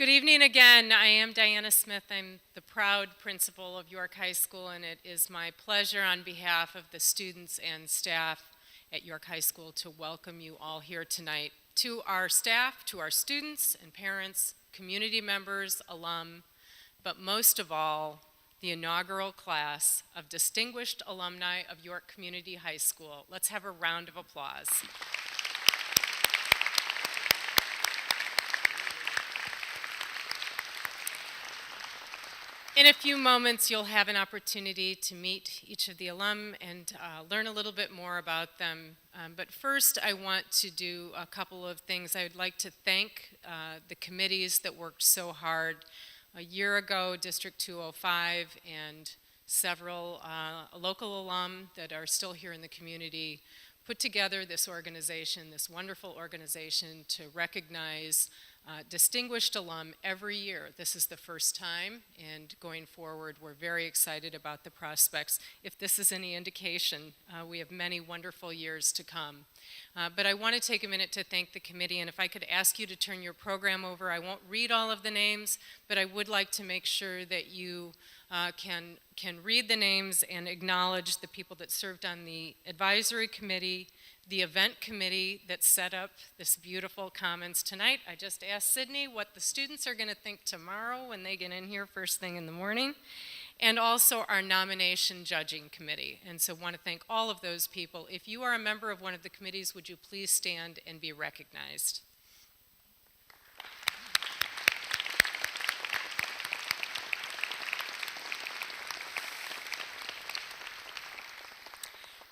Good evening again. I am Diana Smith. I'm the proud principal of York High School, and it is my pleasure on behalf of the students and staff at York High School to welcome you all here tonight. To our staff, to our students and parents, community members, alum, but most of all, the inaugural class of distinguished alumni of York Community High School. Let's have a round of applause. In a few moments, you'll have an opportunity to meet each of the alum and learn a little bit more about them. But first, I want to do a couple of things. I would like to thank the committees that worked so hard. A year ago, District 205 and several local alum that are still here in the community put together this organization, this wonderful organization, to recognize distinguished alum every year. This is the first time, and going forward, we're very excited about the prospects. If this is any indication, we have many wonderful years to come. But I want to take a minute to thank the committee, and if I could ask you to turn your program over, I won't read all of the names, but I would like to make sure that you can read the names and acknowledge the people that served on the advisory committee, the event committee that set up this beautiful commons tonight. I just asked Sydney what the students are going to think tomorrow when they get in here first thing in the morning, and also our nomination judging committee. And so I want to thank all of those people. If you are a member of one of the committees, would you please stand and be recognized?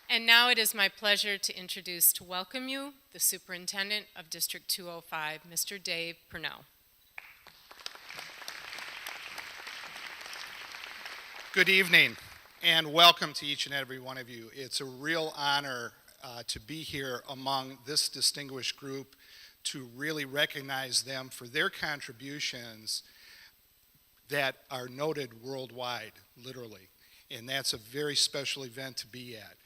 And now it is my pleasure to welcome you, the Superintendent of District 205, Mr. Dave Purnell. Good evening, and welcome to each and every one of you. It's a real honor to be here among this distinguished group, to really recognize them for their contributions that are noted worldwide, literally. And that's a very special event to be at.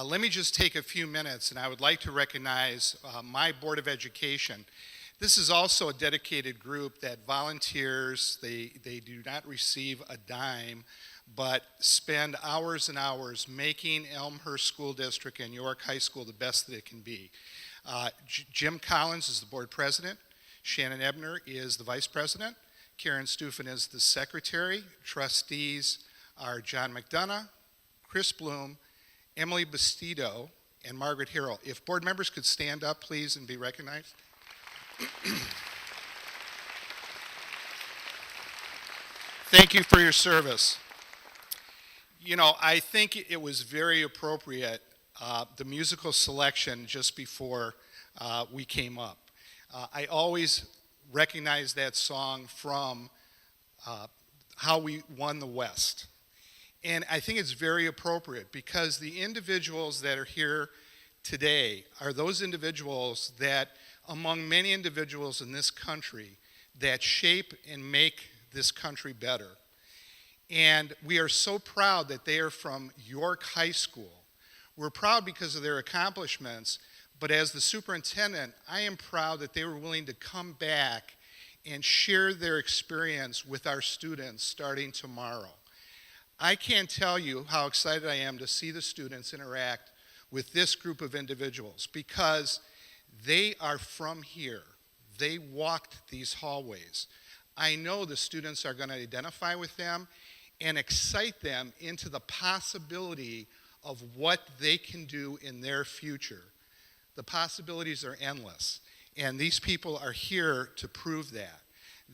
Let me just take a few minutes, and I would like to recognize my Board of Education. This is also a dedicated group that volunteers. They do not receive a dime, but spend hours and hours making Elmhurst School District and York High School the best that it can be. Jim Collins is the Board President. Shannon Ebner is the Vice President. Karen Stufen is the Secretary. Trustees are John McDonough, Chris Bloom, Emily Bastido, and Margaret Harrell. If board members could stand up, please, and be recognized. Thank you for your service. You know, I think it was very appropriate, the musical selection just before we came up. I always recognize that song from How We Won the West. And I think it's very appropriate because the individuals that are here today are those individuals that, among many individuals in this country, that shape and make this country better. And we are so proud that they are from York High School. We're proud because of their accomplishments, but as the superintendent, I am proud that they were willing to come back and share their experience with our students starting tomorrow. I can't tell you how excited I am to see the students interact with this group of individuals because they are from here. They walked these hallways. I know the students are going to identify with them and excite them into the possibility of what they can do in their future. The possibilities are endless, and these people are here to prove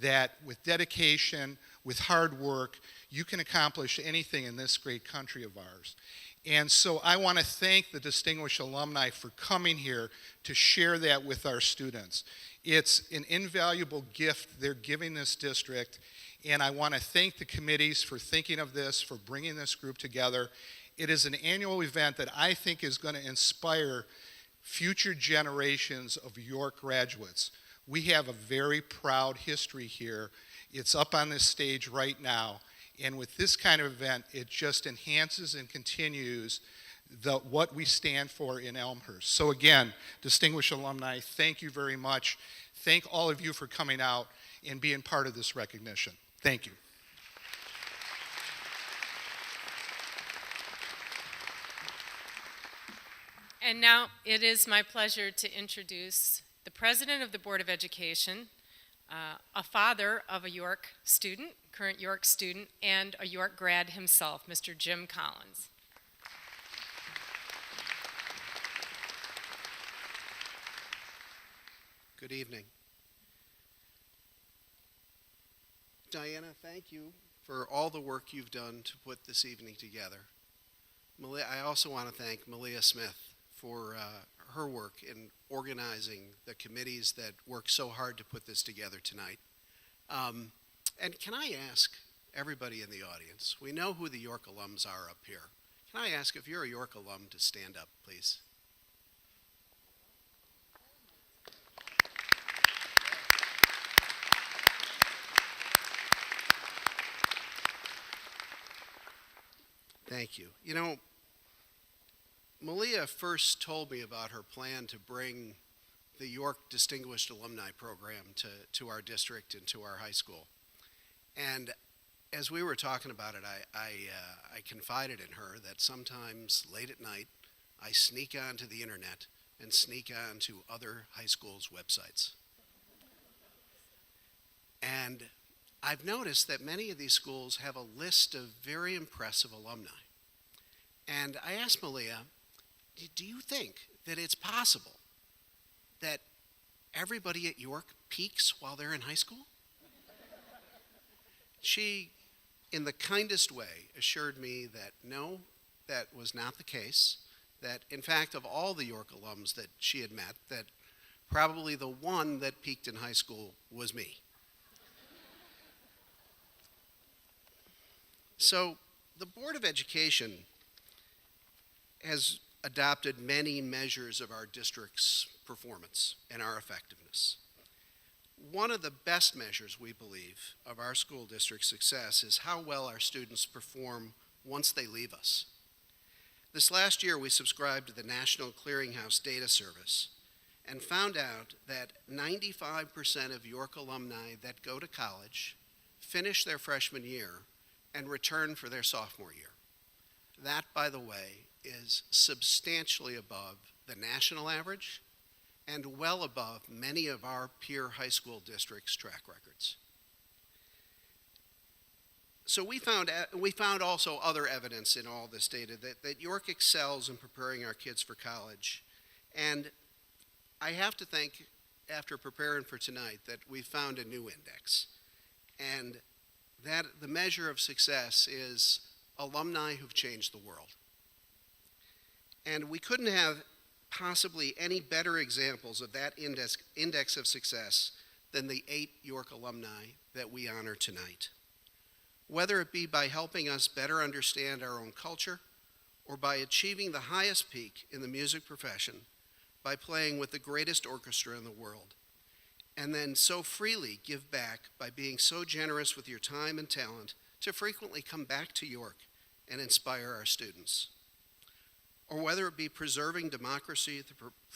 that with dedication, with hard work, you can accomplish anything in this great country of ours. And so I want to thank the distinguished alumni for coming here to share that with our students. It's an invaluable gift they're giving this district, and I want to thank the committees for thinking of this, for bringing this group together. It is an annual event that I think is going to inspire future generations of York graduates. We have a very proud history here. It's up on this stage right now. And with this kind of event, it just enhances and continues what we stand for in Elmhurst. So again, distinguished alumni, thank you very much. Thank all of you for coming out. in being part of this recognition. Thank you. And now it is my pleasure to introduce the President of the Board of Education, a father of a York student, current York student, and a York grad himself, Mr. Jim Collins. Good evening. Diana, thank you for all the work you've done to put this evening together. I also want to thank Malia Smith for her work in organizing the committees that worked so hard to put this together tonight. And can I ask everybody in the audience, we know who the York alums are up here. Can I ask if you're a York alum to stand up, please? Thank you. You know, Malia first told me about her plan to bring the York Distinguished Alumni Program to our district and to our high school. And as we were talking about it, I confided in her that sometimes late at night, I sneak onto the internet and sneak onto other high schools' websites. And I've noticed that many of these schools have a list of very impressive alumni. And I asked Malia, do you think that it's possible that everybody at York peaks while they're in high school? She, in the kindest way, assured me that no, that was not the case. That, in fact, of all the York alums that she had met, that probably the one that peaked in high school was me. So the Board of Education has adopted many measures of our district's performance and our effectiveness. One of the best measures, we believe, of our school district's success is how well our students perform once they leave us. This last year, we subscribed to the National Clearinghouse Data Service and found out that 95% of York alumni that go to college finish their freshman year and return for their sophomore year. That, by the way, is substantially above the national average and well above many of our peer high school districts' track records. So we found also other evidence in all this data that York excels in preparing our kids for college. And I have to think, after preparing for tonight, that we found a new index. And that the measure of success is alumni who've changed the world. And we couldn't have possibly any better examples of that index of success than the 8 York alumni that we honor tonight. Whether it be by helping us better understand our own culture or by achieving the highest peak in the music profession by playing with the greatest orchestra in the world, and then so freely give back by being so generous with your time and talent to frequently come back to York and inspire our students. Or whether it be preserving democracy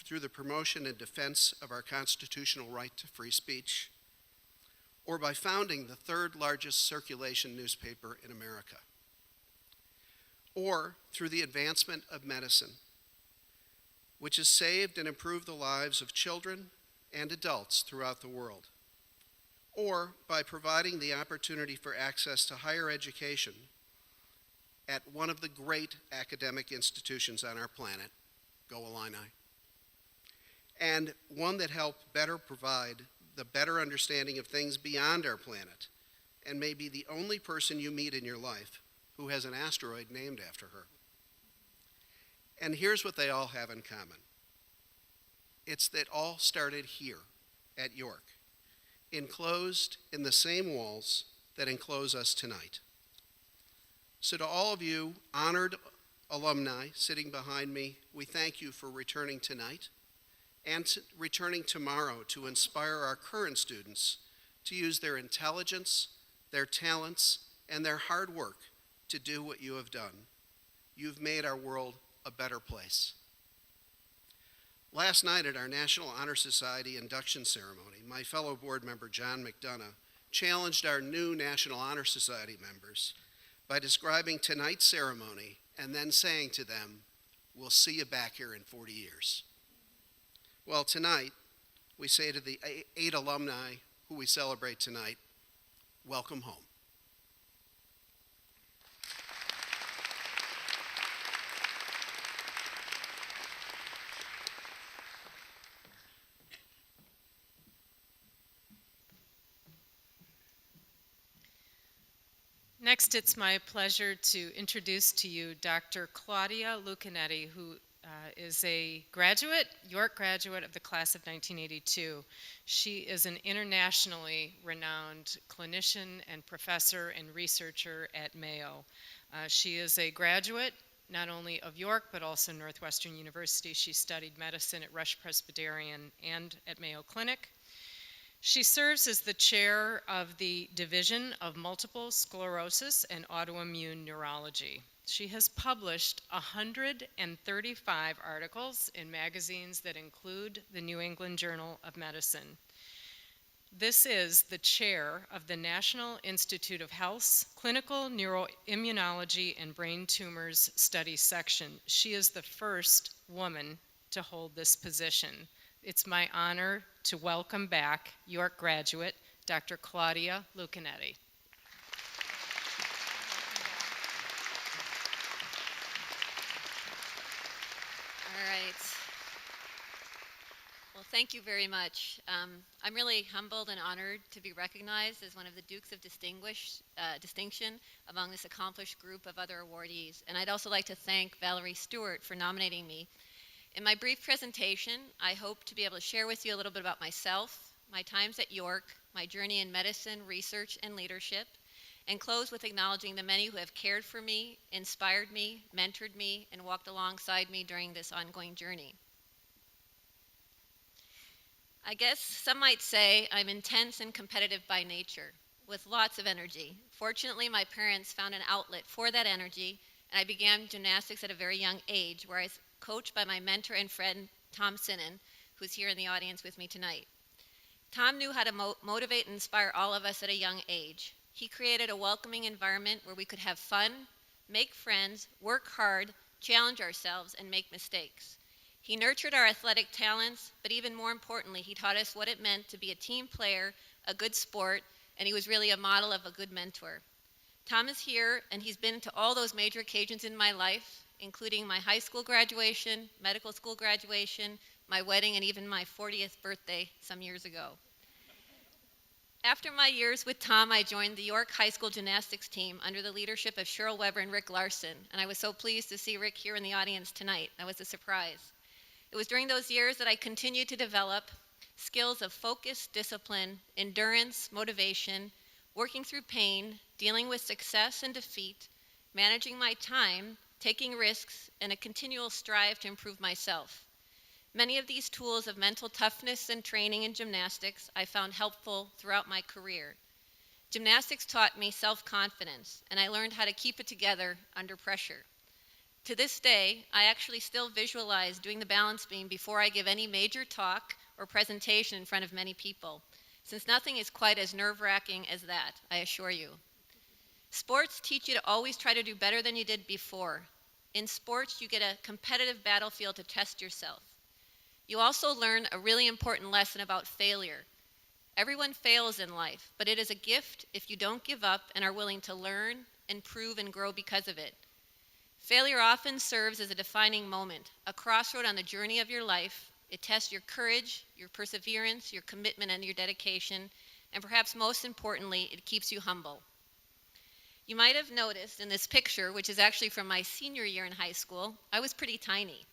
through the promotion and defense of our constitutional right to free speech, or by founding the 3rd largest circulation newspaper in America, or through the advancement of medicine, which has saved and improved the lives of children and adults throughout the world, or by providing the opportunity for access to higher education at one of the great academic institutions on our planet, go Illini, and one that helped better provide the better understanding of things beyond our planet, and may be the only person you meet in your life who has an asteroid named after her. And here's what they all have in common. It's that all started here at York, enclosed in the same walls that enclose us tonight. So to all of you honored alumni sitting behind me, we thank you for returning tonight and returning tomorrow to inspire our current students to use their intelligence, their talents, and their hard work to do what you have done. You've made our world a better place. Last night at our National Honor Society induction ceremony, my fellow board member John McDonough challenged our new National Honor Society members by describing tonight's ceremony and then saying to them, "We'll see you back here in 40 years." Well, tonight, we say to the 8 alumni who we celebrate tonight, welcome home. Next, it's my pleasure to introduce to you Dr. Claudia Lucanetti, who is a graduate, York graduate of the class of 1982. She is an internationally renowned clinician and professor and researcher at Mayo. She is a graduate not only of York, but also Northwestern University. She studied medicine at Rush Presbyterian and at Mayo Clinic. She serves as the chair of the Division of Multiple Sclerosis and Autoimmune Neurology. She has published 135 articles in magazines that include the New England Journal of Medicine. This is the chair of the National Institute of Health's Clinical Neuroimmunology and Brain Tumors Study Section. She is the first woman to hold this position. It's my honor to welcome back York graduate, Dr. Claudia Lucanetti. All right. Well, thank you very much. I'm really humbled and honored to be recognized as one of the Dukes of Distinction among this accomplished group of other awardees. And I'd also like to thank Valerie Stewart for nominating me. In my brief presentation, I hope to be able to share with you a little bit about myself, my times at York, my journey in medicine, research, and leadership, and close with acknowledging the many who have cared for me, inspired me, mentored me, and walked alongside me during this ongoing journey. I guess some might say I'm intense and competitive by nature, with lots of energy. Fortunately, my parents found an outlet for that energy, and I began gymnastics at a very young age, where I was coached by my mentor and friend, Tom Sinnen, who's here in the audience with me tonight. Tom knew how to motivate and inspire all of us at a young age. He created a welcoming environment where we could have fun, make friends, work hard, challenge ourselves, and make mistakes. He nurtured our athletic talents, but even more importantly, he taught us what it meant to be a team player, a good sport, and he was really a model of a good mentor. Tom is here, and he's been to all those major occasions in my life, including my high school graduation, medical school graduation, my wedding, and even my 40th birthday some years ago. After my years with Tom, I joined the York High School gymnastics team under the leadership of Cheryl Weber and Rick Larson, and I was so pleased to see Rick here in the audience tonight. That was a surprise. It was during those years that I continued to develop skills of focus, discipline, endurance, motivation, working through pain, dealing with success and defeat, managing my time, taking risks, and a continual strive to improve myself. Many of these tools of mental toughness and training in gymnastics I found helpful throughout my career. Gymnastics taught me self-confidence, and I learned how to keep it together under pressure. To this day, I actually still visualize doing the balance beam before I give any major talk or presentation in front of many people, since nothing is quite as nerve-wracking as that, I assure you. Sports teach you to always try to do better than you did before. In sports, you get a competitive battlefield to test yourself. You also learn a really important lesson about failure. Everyone fails in life, but it is a gift if you don't give up and are willing to learn, improve, and grow because of it. Failure often serves as a defining moment, a crossroad on the journey of your life. It tests your courage, your perseverance, your commitment, and your dedication, and perhaps most importantly, it keeps you humble. You might have noticed in this picture, which is actually from my senior year in high school, I was pretty tiny.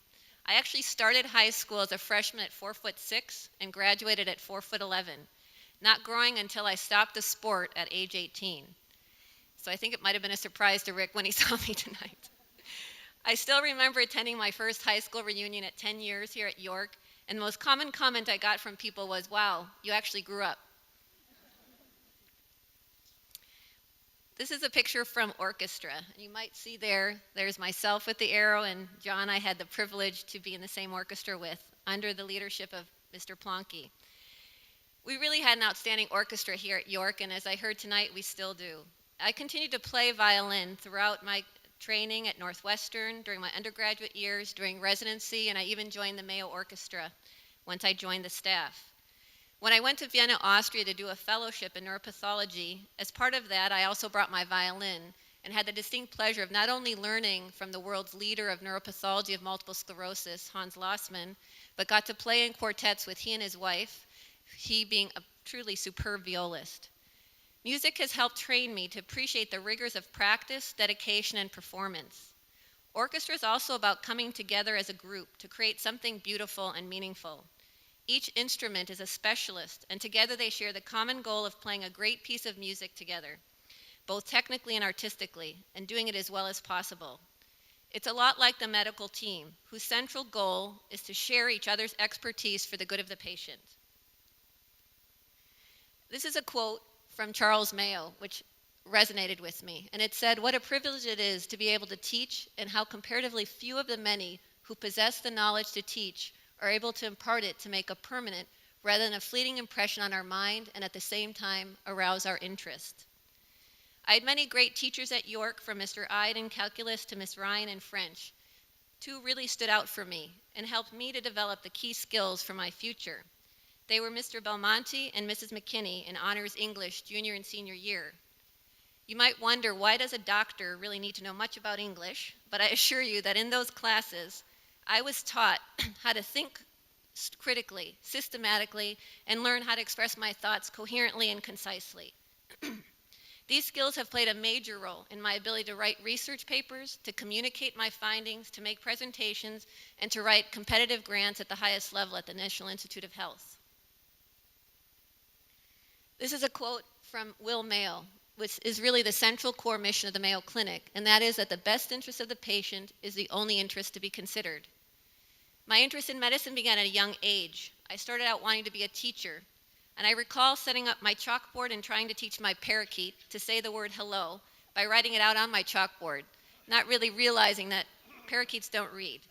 I actually started high school as a freshman at 4'6" and graduated at 4'11", not growing until I stopped the sport at age 18. So I think it might have been a surprise to Rick when he saw me tonight. I still remember attending my first high school reunion at 10 years here at York, and the most common comment I got from people was, "Wow, you actually grew up." This is a picture from orchestra. You might see there's myself with the arrow, and John I had the privilege to be in the same orchestra with. under the leadership of Mr. Plonky. We really had an outstanding orchestra here at York, and as I heard tonight, we still do. I continued to play violin throughout my training at Northwestern, during my undergraduate years, during residency, and I even joined the Mayo Orchestra once I joined the staff. When I went to Vienna, Austria to do a fellowship in neuropathology, as part of that, I also brought my violin and had the distinct pleasure of not only learning from the world's leader of neuropathology of multiple sclerosis, Hans Lossmann, but got to play in quartets with he and his wife, he being a truly superb violist. Music has helped train me to appreciate the rigors of practice, dedication, and performance. Orchestra is also about coming together as a group to create something beautiful and meaningful. Each instrument is a specialist, and together they share the common goal of playing a great piece of music together, both technically and artistically, and doing it as well as possible. It's a lot like the medical team, whose central goal is to share each other's expertise for the good of the patient. This is a quote from Charles Mayo, which resonated with me, and it said, "What a privilege it is to be able to teach, and how comparatively few of the many who possess the knowledge to teach are able to impart it to make a permanent rather than a fleeting impression on our mind and at the same time arouse our interest." I had many great teachers at York, from Mr. Ide in calculus to Miss Ryan in French. Two really stood out for me and helped me to develop the key skills for my future. They were Mr. Belmonte and Mrs. McKinney in Honors English junior and senior year. You might wonder, why does a doctor really need to know much about English? But I assure you that in those classes, I was taught how to think critically, systematically, and learn how to express my thoughts coherently and concisely. These skills have played a major role in my ability to write research papers, to communicate my findings, to make presentations, and to write competitive grants at the highest level at the National Institute of Health. This is a quote from Will Mayo, which is really the central core mission of the Mayo Clinic, and that is that the best interest of the patient is the only interest to be considered. My interest in medicine began at a young age. I started out wanting to be a teacher, and I recall setting up my chalkboard and trying to teach my parakeet to say the word hello by writing it out on my chalkboard, not really realizing that parakeets don't read.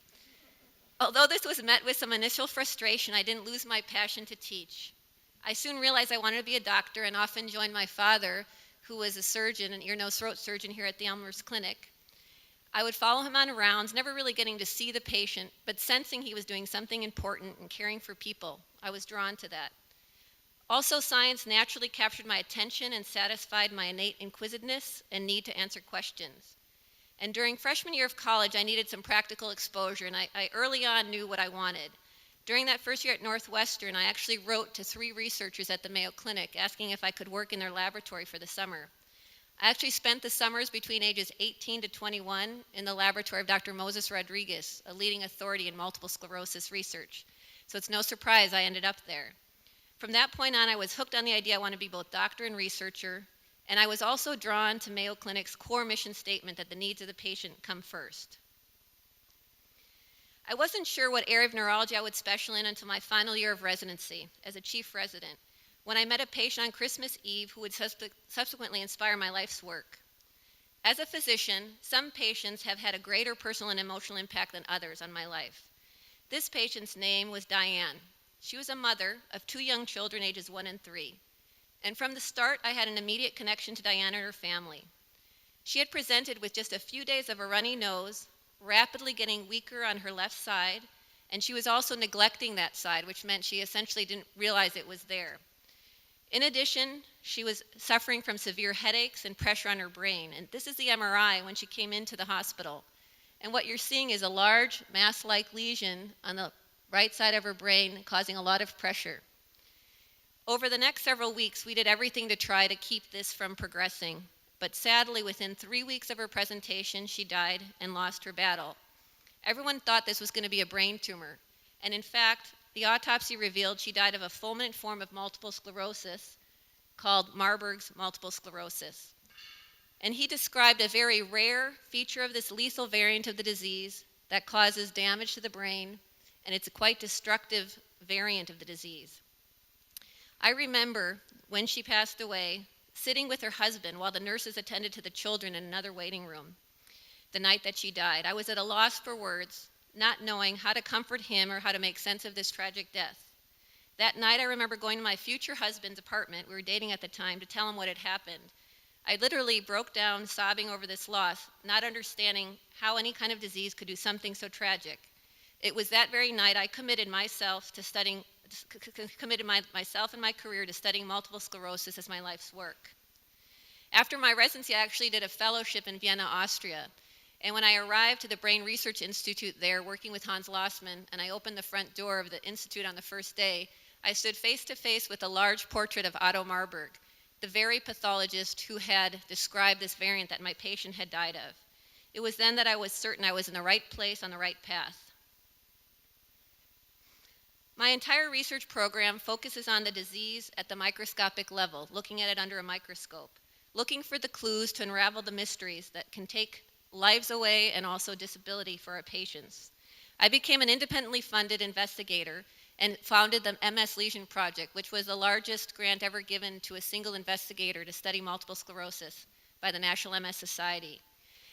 Although this was met with some initial frustration, I didn't lose my passion to teach. I soon realized I wanted to be a doctor and often joined my father, who was a surgeon, an ear, nose, throat surgeon here at the Elmhurst Clinic. I would follow him on rounds, never really getting to see the patient, but sensing he was doing something important and caring for people. I was drawn to that. Also, science naturally captured my attention and satisfied my innate inquisitiveness and need to answer questions. And during freshman year of college, I needed some practical exposure, and I early on knew what I wanted. During that first year at Northwestern, I actually wrote to 3 researchers at the Mayo Clinic asking if I could work in their laboratory for the summer. I actually spent the summers between ages 18 to 21 in the laboratory of Dr. Moses Rodriguez, a leading authority in multiple sclerosis research. So it's no surprise I ended up there. From that point on, I was hooked on the idea I want to be both doctor and researcher, and I was also drawn to Mayo Clinic's core mission statement that the needs of the patient come first. I wasn't sure what area of neurology I would specialize in until my final year of residency as a chief resident, when I met a patient on Christmas Eve who would subsequently inspire my life's work. As a physician, some patients have had a greater personal and emotional impact than others on my life. This patient's name was Diane. She was a mother of 2 young children, ages 1 and 3. And from the start, I had an immediate connection to Diane and her family. She had presented with just a few days of a runny nose, rapidly getting weaker on her left side, and she was also neglecting that side, which meant she essentially didn't realize it was there. In addition, she was suffering from severe headaches and pressure on her brain, and this is the MRI when she came into the hospital. And what you're seeing is a large mass-like lesion on the right side of her brain, causing a lot of pressure. Over the next several weeks, we did everything to try to keep this from progressing. But sadly, within 3 weeks of her presentation, she died and lost her battle. Everyone thought this was going to be a brain tumor. And in fact, the autopsy revealed she died of a fulminant form of multiple sclerosis called Marburg's multiple sclerosis. And he described a very rare feature of this lethal variant of the disease that causes damage to the brain, and it's a quite destructive variant of the disease. I remember when she passed away, sitting with her husband while the nurses attended to the children in another waiting room the night that she died. I was at a loss for words, not knowing how to comfort him or how to make sense of this tragic death. That night, I remember going to my future husband's apartment, we were dating at the time, to tell him what had happened. I literally broke down sobbing over this loss, not understanding how any kind of disease could do something so tragic. It was that very night I committed myself to studying, myself and my career to studying multiple sclerosis as my life's work. After my residency, I actually did a fellowship in Vienna, Austria. And when I arrived to the Brain Research Institute there, working with Hans Lossmann, and I opened the front door of the institute on the first day, I stood face to face with a large portrait of Otto Marburg, the very pathologist who had described this variant that my patient had died of. It was then that I was certain I was in the right place on the right path. My entire research program focuses on the disease at the microscopic level, looking at it under a microscope, looking for the clues to unravel the mysteries that can take lives away and also disability for our patients. I became an independently funded investigator and founded the MS Lesion Project, which was the largest grant ever given to a single investigator to study multiple sclerosis by the National MS Society.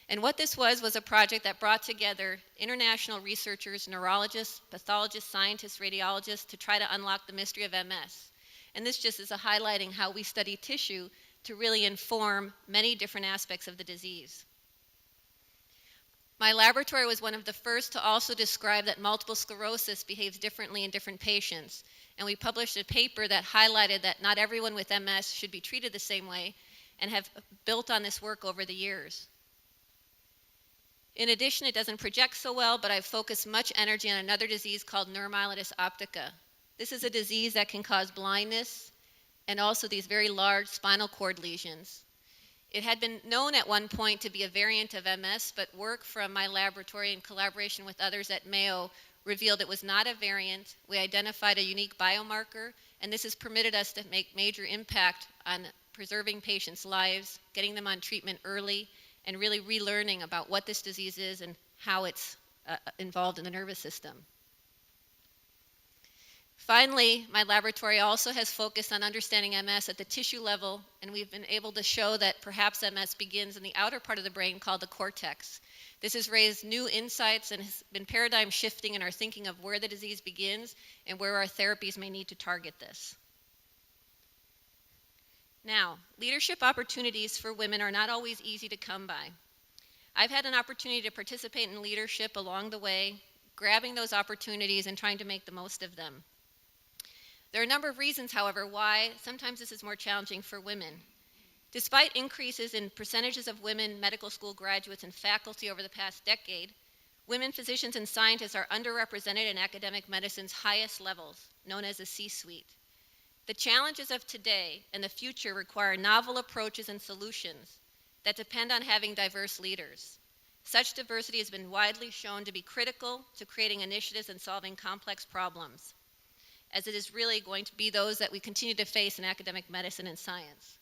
And what this was a project that brought together international researchers, neurologists, pathologists, scientists, radiologists to try to unlock the mystery of MS. And this just is a highlighting how we study tissue to really inform many different aspects of the disease. My laboratory was one of the first to also describe that multiple sclerosis behaves differently in different patients. And we published a paper that highlighted that not everyone with MS should be treated the same way, and have built on this work over the years. In addition, it doesn't project so well, but I've focused much energy on another disease called neuromyelitis optica. This is a disease that can cause blindness and also these very large spinal cord lesions. It had been known at one point to be a variant of MS, but work from my laboratory in collaboration with others at Mayo revealed it was not a variant. We identified a unique biomarker, and this has permitted us to make major impact on preserving patients' lives, getting them on treatment early, and really relearning about what this disease is and how it's involved in the nervous system. Finally, my laboratory also has focused on understanding MS at the tissue level, and we've been able to show that perhaps MS begins in the outer part of the brain called the cortex. This has raised new insights and has been paradigm shifting in our thinking of where the disease begins and where our therapies may need to target this. Now, leadership opportunities for women are not always easy to come by. I've had an opportunity to participate in leadership along the way, grabbing those opportunities and trying to make the most of them. There are a number of reasons, however, why sometimes this is more challenging for women. Despite increases in percentages of women medical school graduates and faculty over the past decade, women physicians and scientists are underrepresented in academic medicine's highest levels, known as the C-suite. The challenges of today and the future require novel approaches and solutions that depend on having diverse leaders. Such diversity has been widely shown to be critical to creating initiatives and solving complex problems, as it is really going to be those that we continue to face in academic medicine and science.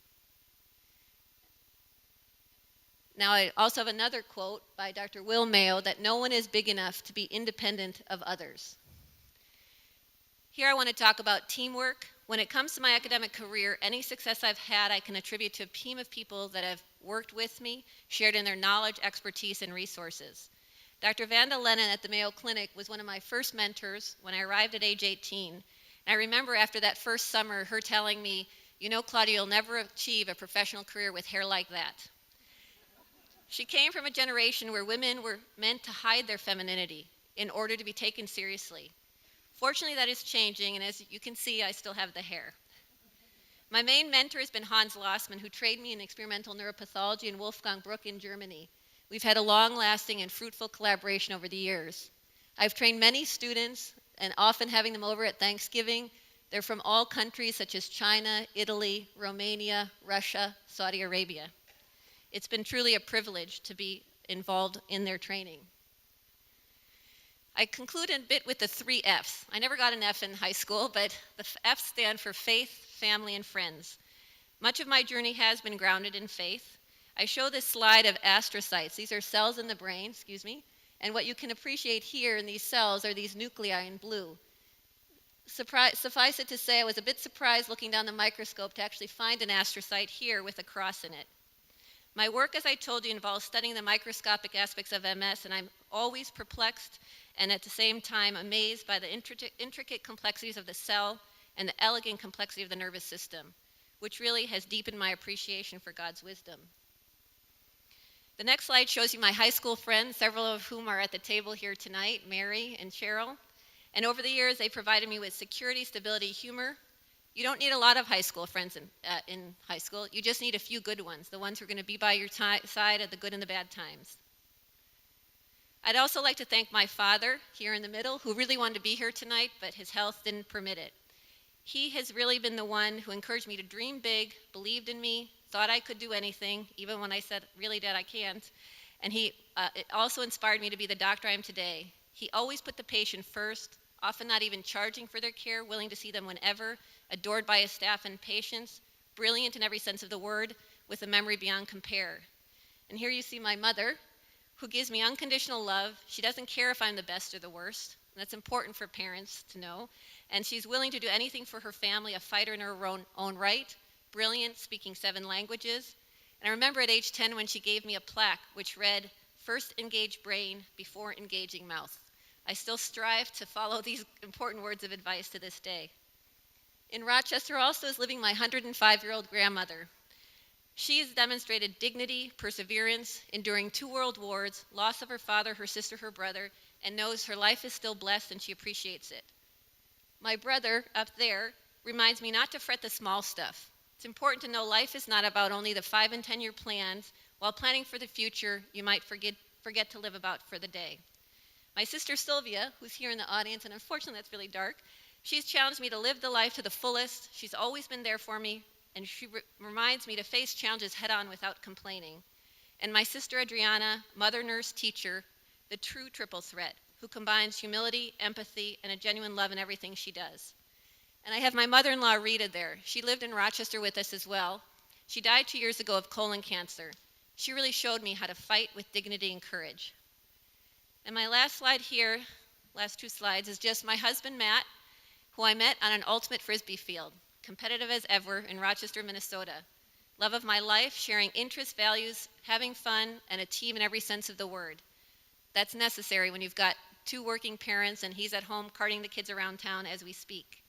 Now, I also have another quote by Dr. Will Mayo that no one is big enough to be independent of others. Here I want to talk about teamwork. When it comes to my academic career, any success I've had I can attribute to a team of people that have worked with me, shared in their knowledge, expertise, and resources. Dr. Vanda Lennon at the Mayo Clinic was one of my first mentors when I arrived at age 18. And I remember after that first summer, her telling me, "You know, Claudia, you'll never achieve a professional career with hair like that." She came from a generation where women were meant to hide their femininity in order to be taken seriously. Fortunately, that is changing, and as you can see, I still have the hair. My main mentor has been Hans Lossmann, who trained me in experimental neuropathology in Wolfgang Bruck in Germany. We've had a long-lasting and fruitful collaboration over the years. I've trained many students, and often having them over at Thanksgiving. They're from all countries such as China, Italy, Romania, Russia, Saudi Arabia. It's been truly a privilege to be involved in their training. I conclude a bit with the 3 F's. I never got an F in high school, but the F's stand for faith, family, and friends. Much of my journey has been grounded in faith. I show this slide of astrocytes. These are cells in the brain, and what you can appreciate here in these cells are these nuclei in blue. Suffice it to say, I was a bit surprised looking down the microscope to actually find an astrocyte here with a cross in it. My work, as I told you, involves studying the microscopic aspects of MS, and I'm always perplexed and at the same time amazed by the intricate complexities of the cell and the elegant complexity of the nervous system, which really has deepened my appreciation for God's wisdom. The next slide shows you my high school friends, several of whom are at the table here tonight, Mary and Cheryl. And over the years, they provided me with security, stability, humor. You don't need a lot of high school friends in high school. You just need a few good ones, the ones who are going to be by your side at the good and the bad times. I'd also like to thank my father here in the middle, who really wanted to be here tonight, but his health didn't permit it. He has really been the one who encouraged me to dream big, believed in me, thought I could do anything, even when I said, really, Dad, I can't. And it also inspired me to be the doctor I am today. He always put the patient first, often not even charging for their care, willing to see them whenever, adored by his staff and patients, brilliant in every sense of the word, with a memory beyond compare. And here you see my mother, who gives me unconditional love. She doesn't care if I'm the best or the worst. And that's important for parents to know. And she's willing to do anything for her family, a fighter in her own right, brilliant, speaking 7 languages. And I remember at age 10 when she gave me a plaque which read, "First engage brain before engaging mouth." I still strive to follow these important words of advice to this day. In Rochester also is living my 105-year-old grandmother. She has demonstrated dignity, perseverance, enduring 2 world wars, loss of her father, her sister, her brother, and knows her life is still blessed and she appreciates it. My brother up there reminds me not to fret the small stuff. It's important to know life is not about only the 5 and 10-year plans. While planning for the future, you might forget to live about for the day. My sister Sylvia, who's here in the audience, and unfortunately that's really dark, she's challenged me to live the life to the fullest. She's always been there for me, and she reminds me to face challenges head on without complaining. And my sister Adriana, mother, nurse, teacher, the true triple threat, who combines humility, empathy, and a genuine love in everything she does. And I have my mother-in-law Rita there. She lived in Rochester with us as well. She died 2 years ago of colon cancer. She really showed me how to fight with dignity and courage. And my last slide here, last 2 slides, is just my husband Matt, who I met on an ultimate Frisbee field, competitive as ever in Rochester, Minnesota. Love of my life, sharing interests, values, having fun, and a team in every sense of the word. That's necessary when you've got 2 working parents and he's at home carting the kids around town as we speak.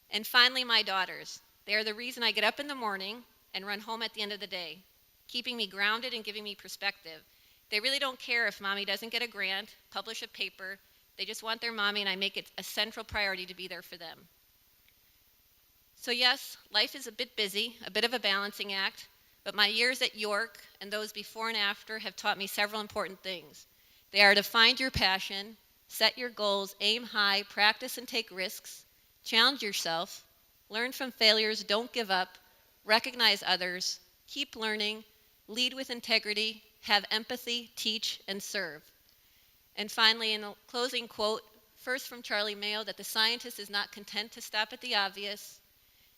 And finally, my daughters. They are the reason I get up in the morning and run home at the end of the day, keeping me grounded and giving me perspective. They really don't care if mommy doesn't get a grant, publish a paper. They just want their mommy, and I make it a central priority to be there for them. So yes, life is a bit busy, a bit of a balancing act, but my years at York and those before and after have taught me several important things. They are to find your passion, set your goals, aim high, practice and take risks, challenge yourself, learn from failures, don't give up, recognize others, keep learning, lead with integrity, have empathy, teach, and serve. And finally, in a closing quote, first from Charlie Mayo, that the scientist is not content to stop at the obvious,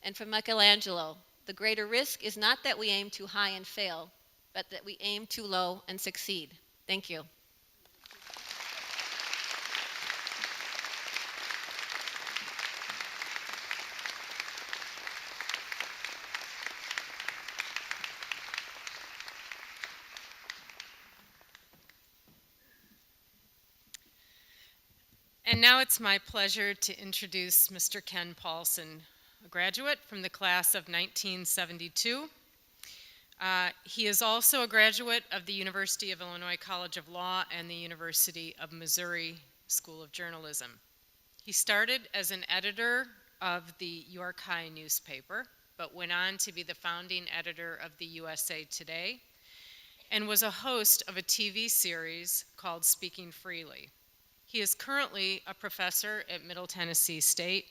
and from Michelangelo, the greater risk is not that we aim too high and fail, but that we aim too low and succeed. Thank you. And now it's my pleasure to introduce Mr. Ken Paulson, a graduate from the class of 1972. He is also a graduate of the University of Illinois College of Law and the University of Missouri School of Journalism. He started as an editor of the York High newspaper, but went on to be the founding editor of the USA Today, and was a host of a TV series called Speaking Freely. He is currently a professor at Middle Tennessee State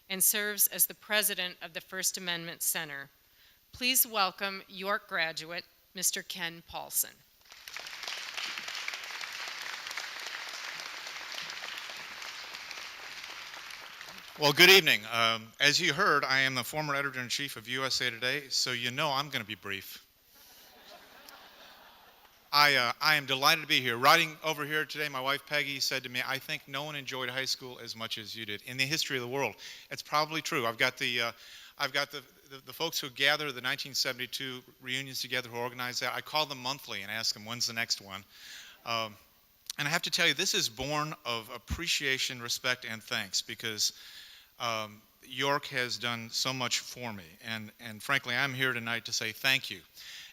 and serves as the president of the First Amendment Center. Please welcome York graduate, Mr. Ken Paulson. Well, good evening. As you heard, I am the former editor-in-chief of USA Today, so you know I'm going to be brief. I am delighted to be here. Riding over here today, my wife Peggy said to me, "I think no one enjoyed high school as much as you did in the history of the world." It's probably true. I've got the the folks who gather the 1972 reunions together, who organize that, I call them monthly and ask them when's the next one. And I have to tell you, this is born of appreciation, respect, and thanks, because York has done so much for me. And frankly, I'm here tonight to say thank you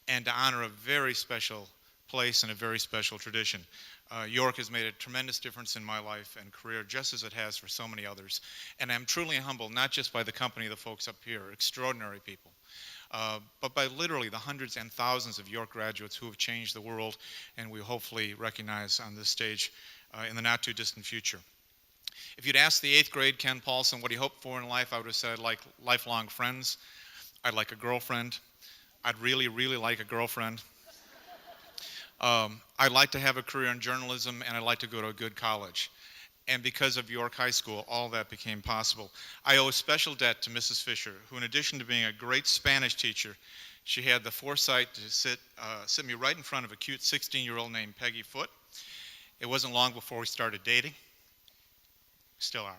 and to honor a very special place and a very special tradition. York has made a tremendous difference in my life and career, just as it has for so many others. And I'm truly humbled, not just by the company of the folks up here, extraordinary people, but by literally the hundreds and thousands of York graduates who have changed the world, and we hopefully recognize on this stage in the not too distant future. If you'd asked the 8th grade Ken Paulson what he hoped for in life, I would have said I'd like lifelong friends, I'd like a girlfriend, I'd really, really like a girlfriend. I'd like to have a career in journalism, and I'd like to go to a good college. And because of York High School, all that became possible. I owe a special debt to Mrs. Fisher, who in addition to being a great Spanish teacher, she had the foresight to sit me right in front of a cute 16-year-old named Peggy Foote. It wasn't long before we started dating. Still are.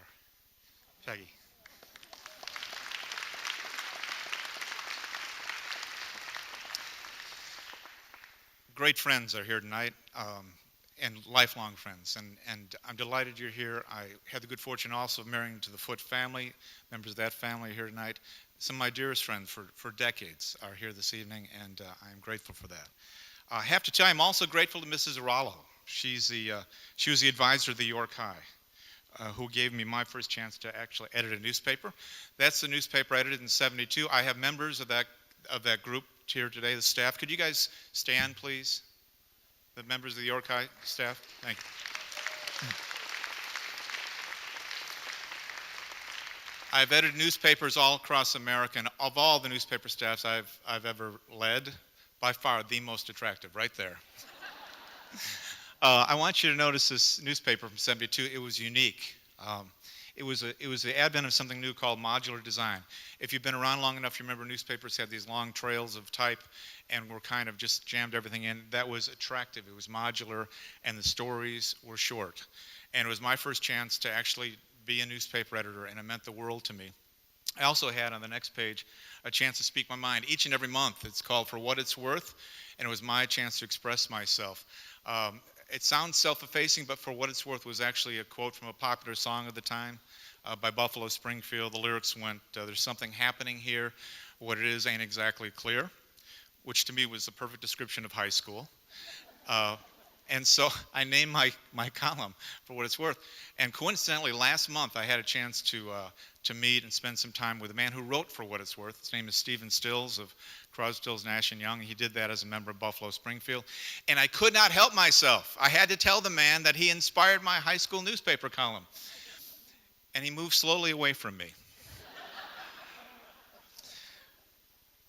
Peggy. Great friends are here tonight, and lifelong friends, and I'm delighted you're here. I had the good fortune also of marrying into the Foote family. Members of that family are here tonight. Some of my dearest friends for decades are here this evening, and I am grateful for that. I have to tell you, I'm also grateful to Mrs. Aralo. She was the advisor of the York High, who gave me my first chance to actually edit a newspaper. That's the newspaper I edited in '72. I have members of that group here today, the staff. Could you guys stand, please? The members of the York High staff. Thank you. I've edited newspapers all across America, and of all the newspaper staffs I've ever led, by far the most attractive, right there. I want you to notice this newspaper from '72. It was unique. It was the advent of something new called modular design. If you've been around long enough, you remember newspapers had these long trails of type and were kind of just jammed everything in. That was attractive. It was modular, and the stories were short. And it was my first chance to actually be a newspaper editor, and it meant the world to me. I also had on the next page a chance to speak my mind each and every month. It's called For What It's Worth, and it was my chance to express myself. It sounds self-effacing, but For What It's Worth was actually a quote from a popular song of the time by Buffalo Springfield. The lyrics went, there's something happening here. What it is ain't exactly clear, which to me was the perfect description of high school. And so I named my column For What It's Worth. And coincidentally, last month I had a chance to meet and spend some time with a man who wrote For What It's Worth. His name is Stephen Stills of Crosby, Stills, Nash & Young. He did that as a member of Buffalo Springfield. And I could not help myself. I had to tell the man that he inspired my high school newspaper column. And he moved slowly away from me.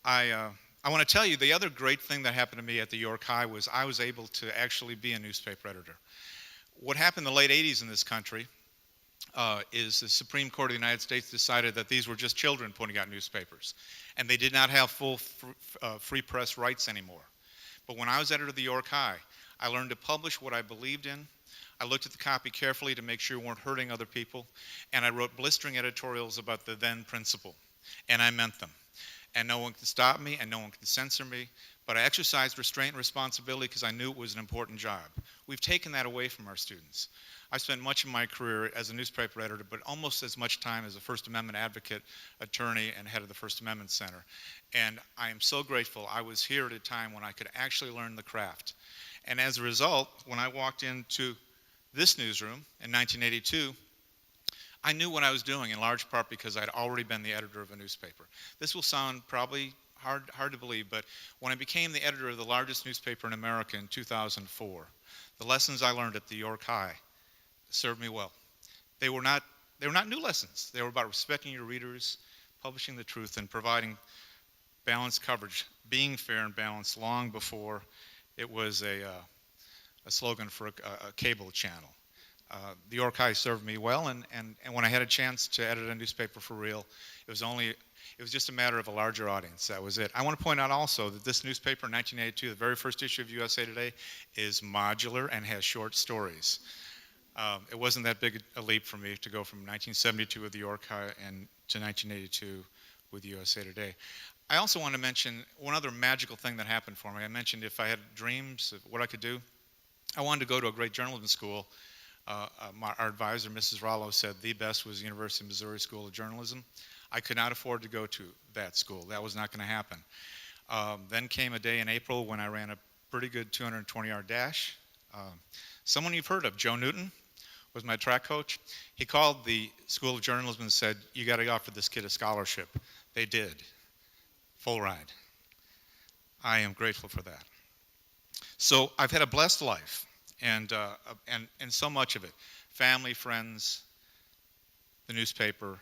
I want to tell you, the other great thing that happened to me at the York High was I was able to actually be a newspaper editor. What happened in the late 80s in this country is the Supreme Court of the United States decided that these were just children putting out newspapers, and they did not have full free press rights anymore. But when I was editor of the York High, I learned to publish what I believed in. I looked at the copy carefully to make sure we weren't hurting other people, and I wrote blistering editorials about the then principle, and I meant them. And no one can stop me, and no one can censor me, but I exercised restraint and responsibility because I knew it was an important job. We've taken that away from our students. I spent much of my career as a newspaper editor, but almost as much time as a First Amendment advocate, attorney, and head of the First Amendment Center. And I am so grateful I was here at a time when I could actually learn the craft. And as a result, when I walked into this newsroom in 1982, I knew what I was doing in large part because I'd already been the editor of a newspaper. This will sound probably hard to believe, but when I became the editor of the largest newspaper in America in 2004, the lessons I learned at the York High served me well. They were not new lessons. They were about respecting your readers, publishing the truth, and providing balanced coverage, being fair and balanced long before it was a slogan for a cable channel. The York High served me well, and when I had a chance to edit a newspaper for real, it was just a matter of a larger audience. That was it. I want to point out also that this newpaper in 1982, the very first issue of USA Today, is modular and has short stories. It wasn't that big a leap for me to go from 1972 with the York High and to 1982 with USA Today. I also want to mention one other magical thing that happened for me. I mentioned if I had dreams of what I could do, I wanted to go to a great journalism school. Our advisor, Mrs. Rollo, said the best was the University of Missouri School of Journalism. I could not afford to go to that school. That was not going to happen. Then came a day in April when I ran a pretty good 220-yard dash. Someone you've heard of, Joe Newton, was my track coach. He called the School of Journalism and said, "You got to offer this kid a scholarship." They did. Full ride. I am grateful for that. So I've had a blessed life, and so much of it, family, friends, the newspaper,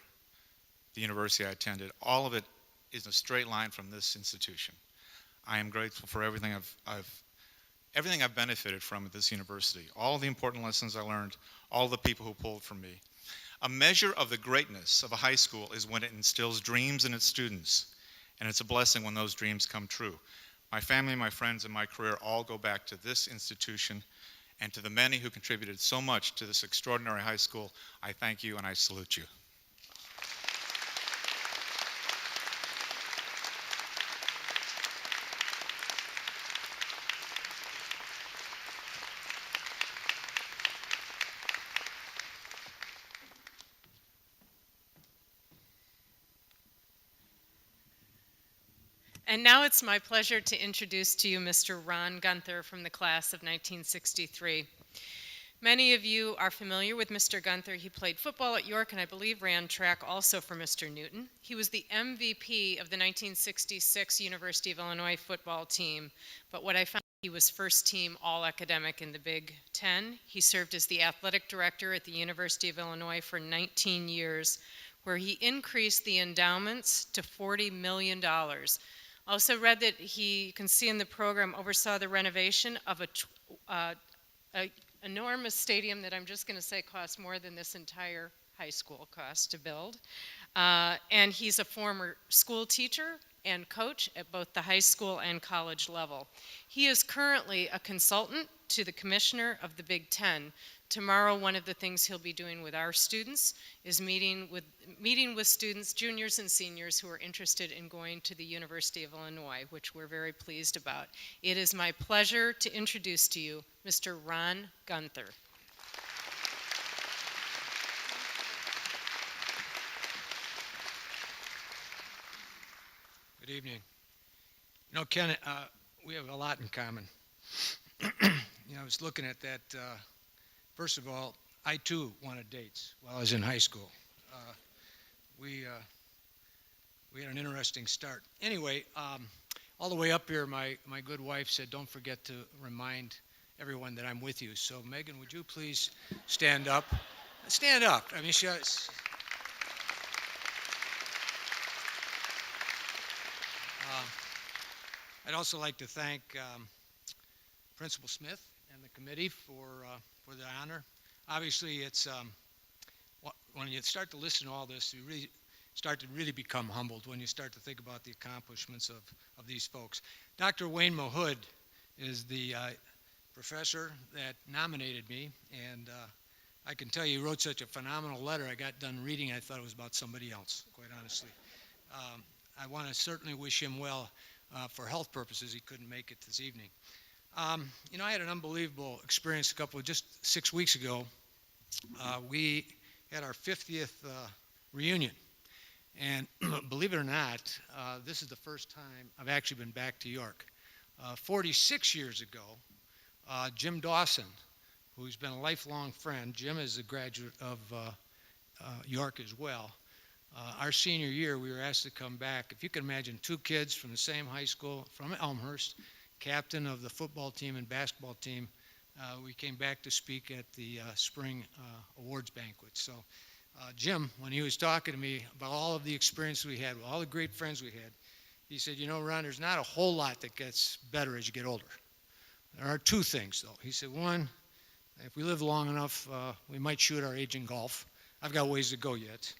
the university I attended, all of it is a straight line from this institution. I am grateful for everything I've benefited from at this university, all the important lessons I learned, all the people who pulled for me. A measure of the greatness of a high school is when it instills dreams in its students, and it's a blessing when those dreams come true. My family, my friends, and my career all go back to this institution and to the many who contributed so much to this extraordinary high school. I thank you and I salute you. And now it's my pleasure to introduce to you Mr. Ron Gunther from the class of 1963. Many of you are familiar with Mr. Gunther. He played football at York and I believe ran track also for Mr. Newton. He was the MVP of the 1966 University of Illinois football team, but what I found, he was first team all-academic in the Big Ten. He served as the athletic director at the University of Illinois for 19 years, where he increased the endowments to $40 million. Also read that he, you can see in the program, oversaw the renovation of a enormous stadium that I'm just going to say cost more than this entire high school cost to build. And he's a former school teacher and coach at both the high school and college level. He is currently a consultant to the commissioner of the Big Ten. Tomorrow, one of the things he'll be doing with our students is meeting with students, juniors and seniors, who are interested in going to the University of Illinois, which we're very pleased about. It is my pleasure to introduce to you Mr. Ron Gunther. Good evening. You know, Ken, we have a lot in common. I was looking at that. First of all, I too wanted dates while I was in high school. We had an interesting start. Anyway, all the way up here, my good wife said, "Don't forget to remind everyone that I'm with you." So, Megan, would you please stand up? Stand up. I mean, I'd also like to thank Principal Smith and the committee for the honor. Obviously, it's when you start to listen to all this, you really start to become humbled when you start to think about the accomplishments of these folks. Dr. Wayne Mahood is the professor that nominated me, and I can tell you, he wrote such a phenomenal letter. I got done reading, I thought it was about somebody else, quite honestly. I want to certainly wish him well. For health purposes, he couldn't make it this evening. I had an unbelievable experience just 6 weeks ago. We had our 50th reunion. And believe it or not, this is the first time I've actually been back to York. 46 years ago, Jim Dawson, who's been a lifelong friend, Jim is a graduate of York as well. Our senior year, we were asked to come back. If you can imagine, two kids from the same high school, from Elmhurst, captain of the football team and basketball team, we came back to speak at the spring awards banquet. So Jim, when he was talking to me about all of the experience we had, all the great friends we had, he said, Ron, there's not a whole lot that gets better as you get older. There are two things, though. He said, one, if we live long enough, we might shoot our age in golf. I've got ways to go yet.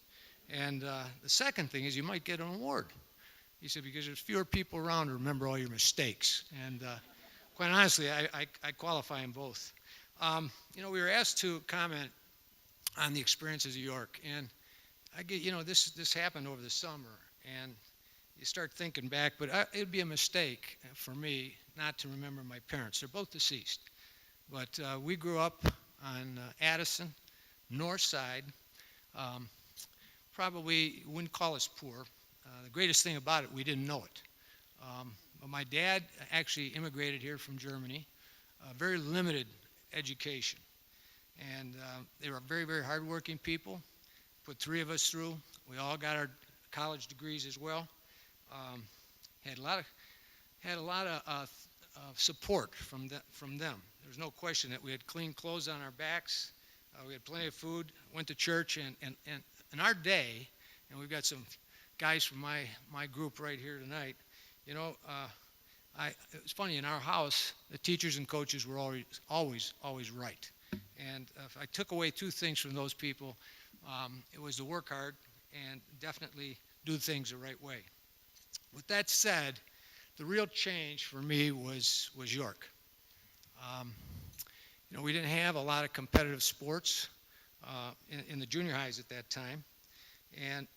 And the second thing is you might get an award. He said, because there's fewer people around to remember all your mistakes. And quite honestly, I qualify in both. We were asked to comment on the experiences of York. And I get, this happened over the summer. And you start thinking back, but it'd be a mistake for me not to remember my parents. They're both deceased. But we grew up on Addison, north side. Probably wouldn't call us poor. The greatest thing about it, we didn't know it. But my dad actually immigrated here from Germany, very limited education. And they were very, very hardworking people. Put 3 of us through. We all got our college degrees as well. Had a lot of support from them. There's no question that we had clean clothes on our backs. We had plenty of food. Went to church, and in our day, and we've got some guys from my group right here tonight. You know, it was funny, in our house, the teachers and coaches were always right. And if I took away 2 things from those people, it was to work hard and definitely do things the right way. With that said, the real change for me was York. You know, we didn't have a lot of competitive sports in the junior highs at that time. And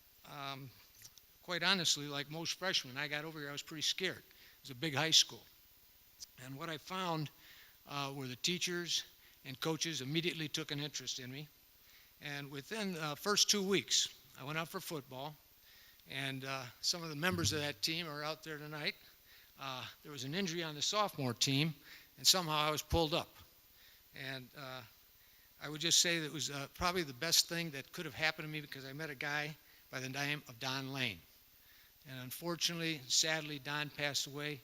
quite honestly, like most freshmen, I got over here, I was pretty scared. It was a big high school. And what I found were the teachers and coaches immediately took an interest in me. And within the first 2 weeks, I went out for football. And some of the members of that team are out there tonight. There was an injury on the sophomore team, and somehow I was pulled up. And I would just say that it was probably the best thing that could have happened to me, because I met a guy by the name of Don Lane. And unfortunately, sadly, Don passed away.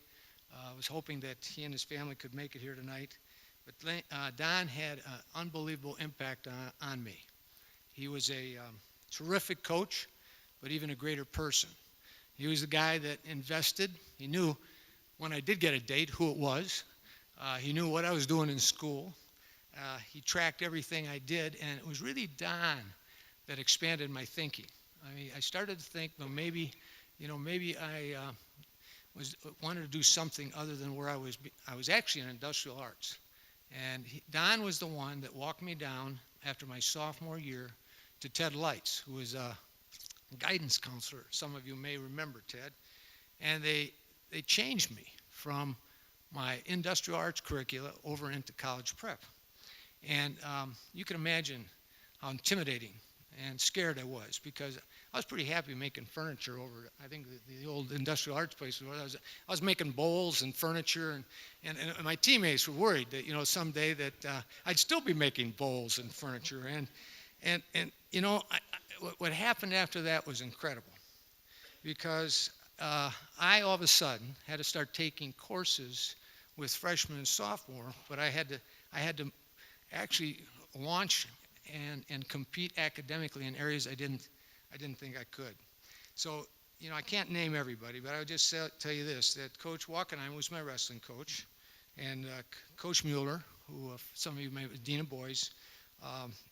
I was hoping that he and his family could make it here tonight. But Don had an unbelievable impact on me. He was a terrific coach, but even a greater person. He was the guy that invested. He knew when I did get a date who it was. He knew what I was doing in school. He tracked everything I did, and it was really Don that expanded my thinking. I mean, I started to think, well, maybe I wanted to do something other than where I was. I was actually in industrial arts. And Don was the one that walked me down after my sophomore year to Ted Lights, who was a guidance counselor. Some of you may remember Ted. And they changed me from my industrial arts curricula over into college prep. And you can imagine how intimidating and scared I was, because I was pretty happy making furniture over, I think, the old industrial arts place. I was making bowls and furniture, and my teammates were worried that, someday that I'd still be making bowls and furniture. And what happened after that was incredible, because I all of a sudden had to start taking courses with freshmen and sophomore, but I had to actually launch and compete academically in areas I didn't think I could. So, I can't name everybody, but I would just tell you this, that Coach Walkenheim was my wrestling coach, and Coach Mueller, who some of you may have, Dean of Boys,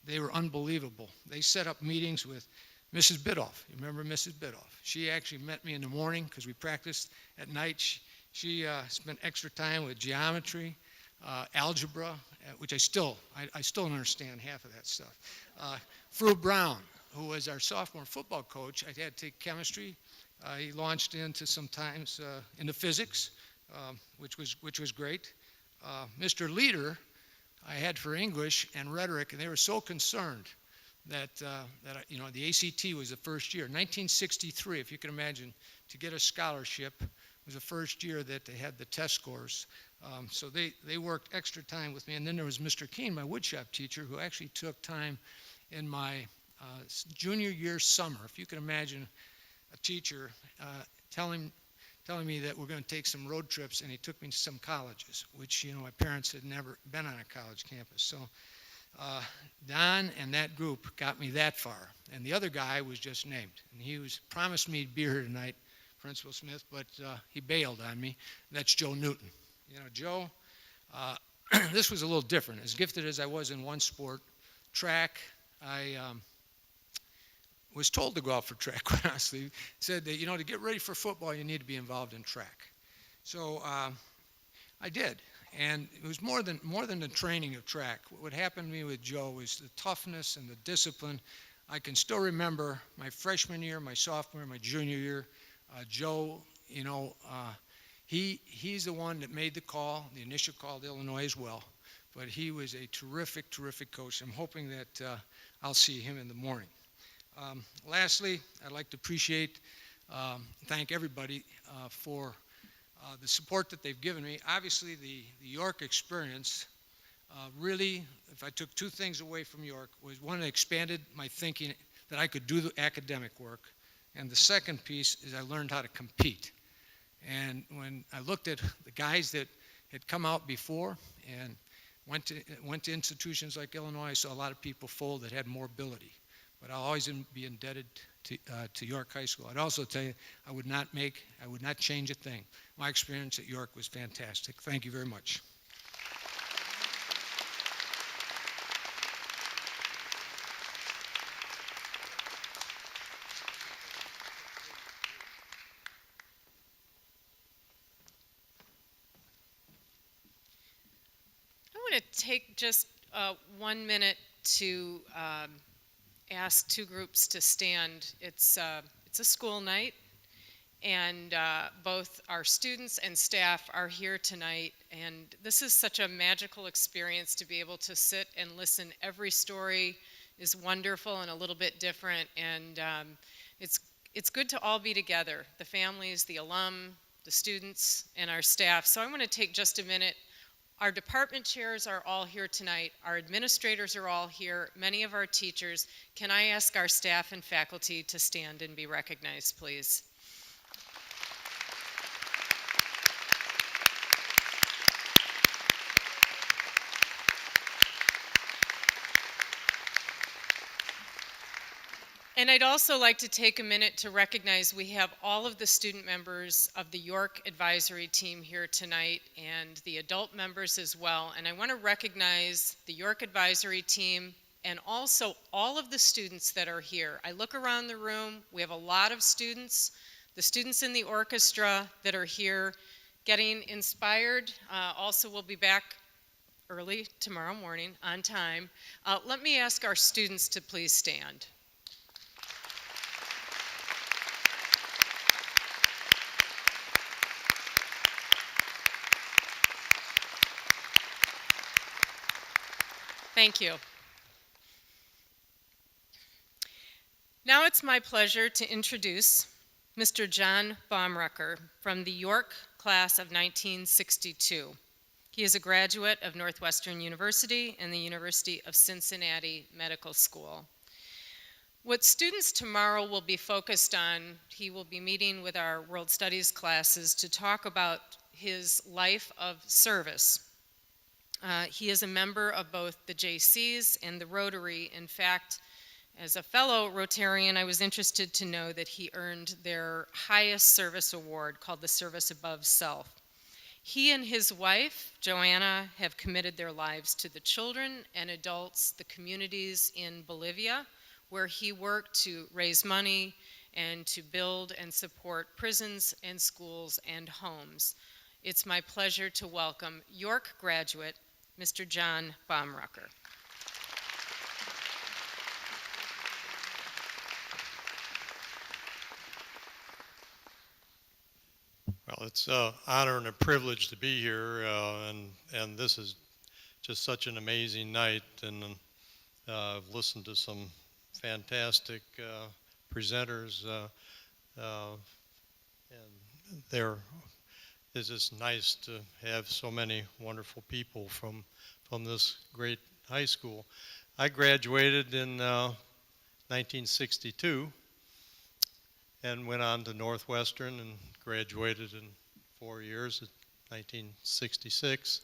they were unbelievable. They set up meetings with Mrs. Bidoff. You remember Mrs. Bidoff? She actually met me in the morning because we practiced at night. She spent extra time with geometry, algebra, which I still don't understand half of that stuff. Fru Brown, who was our sophomore football coach, I had to take chemistry. He launched into sometimes into physics, which was great. Mr. Leader, I had for English and rhetoric, and they were so concerned that the ACT was the first year. 1963, if you can imagine, to get a scholarship was the first year that they had the test scores. So they worked extra time with me. And then there was Mr. Keene, my woodshop teacher, who actually took time in my junior year summer. If you can imagine a teacher telling me that we're going to take some road trips, and he took me to some colleges, which, my parents had never been on a college campus. So Don and that group got me that far. And the other guy was just named. And he promised me he'd be here tonight, Principal Smith, but he bailed on me. That's Joe Newton. Joe, this was a little different. As gifted as I was in one sport, track, I was told to go out for track, quite honestly. Said that, to get ready for football, you need to be involved in track. So I did. And it was more than the training of track. What happened to me with Joe was the toughness and the discipline. I can still remember my freshman year, my sophomore, my junior year. Joe, he's the one that made the call, the initial call to Illinois as well. But he was a terrific, terrific coach. I'm hoping that I'll see him in the morning. Lastly, I'd like to thank everybody for the support that they've given me. Obviously, the York experience really, if I took two things away from York, was one, it expanded my thinking that I could do the academic work. And the second piece is I learned how to compete. And when I looked at the guys that had come out before and went to institutions like Illinois, I saw a lot of people fold that had more ability. But I'll always be indebted to York High School. I'd also tell you, I would not change a thing. My experience at York was fantastic. Thank you very much. I want to take just 1 minute to ask two groups to stand. It's a school night, and both our students and staff are here tonight, and this is such a magical experience to be able to sit and listen. Every story is wonderful and a little bit different, and it's good to all be together, the families, the alum, the students, and our staff. So I want to take just a minute. Our department chairs are all here tonight. Our administrators are all here, many of our teachers. Can I ask our staff and faculty to stand and be recognized, please? And I'd also like to take a minute to recognize we have all of the student members of the York Advisory Team here tonight and the adult members as well. And I want to recognize the York Advisory Team and also all of the students that are here. I look around the room, we have a lot of students, the students in the orchestra that are here getting inspired. Also, we'll be back early tomorrow morning on time. Let me ask our students to please stand. Thank you. Now it's my pleasure to introduce Mr. John Baumrucker from the York class of 1962. He is a graduate of Northwestern University and the University of Cincinnati Medical School. What students tomorrow will be focused on, he will be meeting with our World Studies classes to talk about his life of service. He is a member of both the JCs and the Rotary. In fact, as a fellow Rotarian, I was interested to know that he earned their highest service award called the Service Above Self. He and his wife, Joanna, have committed their lives to the children and adults, the communities in Bolivia, where he worked to raise money and to build and support prisons and schools and homes. It's my pleasure to welcome York graduate, Mr. John Baumrucker. Well, it's an honor and a privilege to be here, and this is just such an amazing night, and I've listened to some fantastic presenters, and it's just nice to have so many wonderful people from this great high school. I graduated in 1962 and went on to Northwestern and graduated in 4 years in 1966.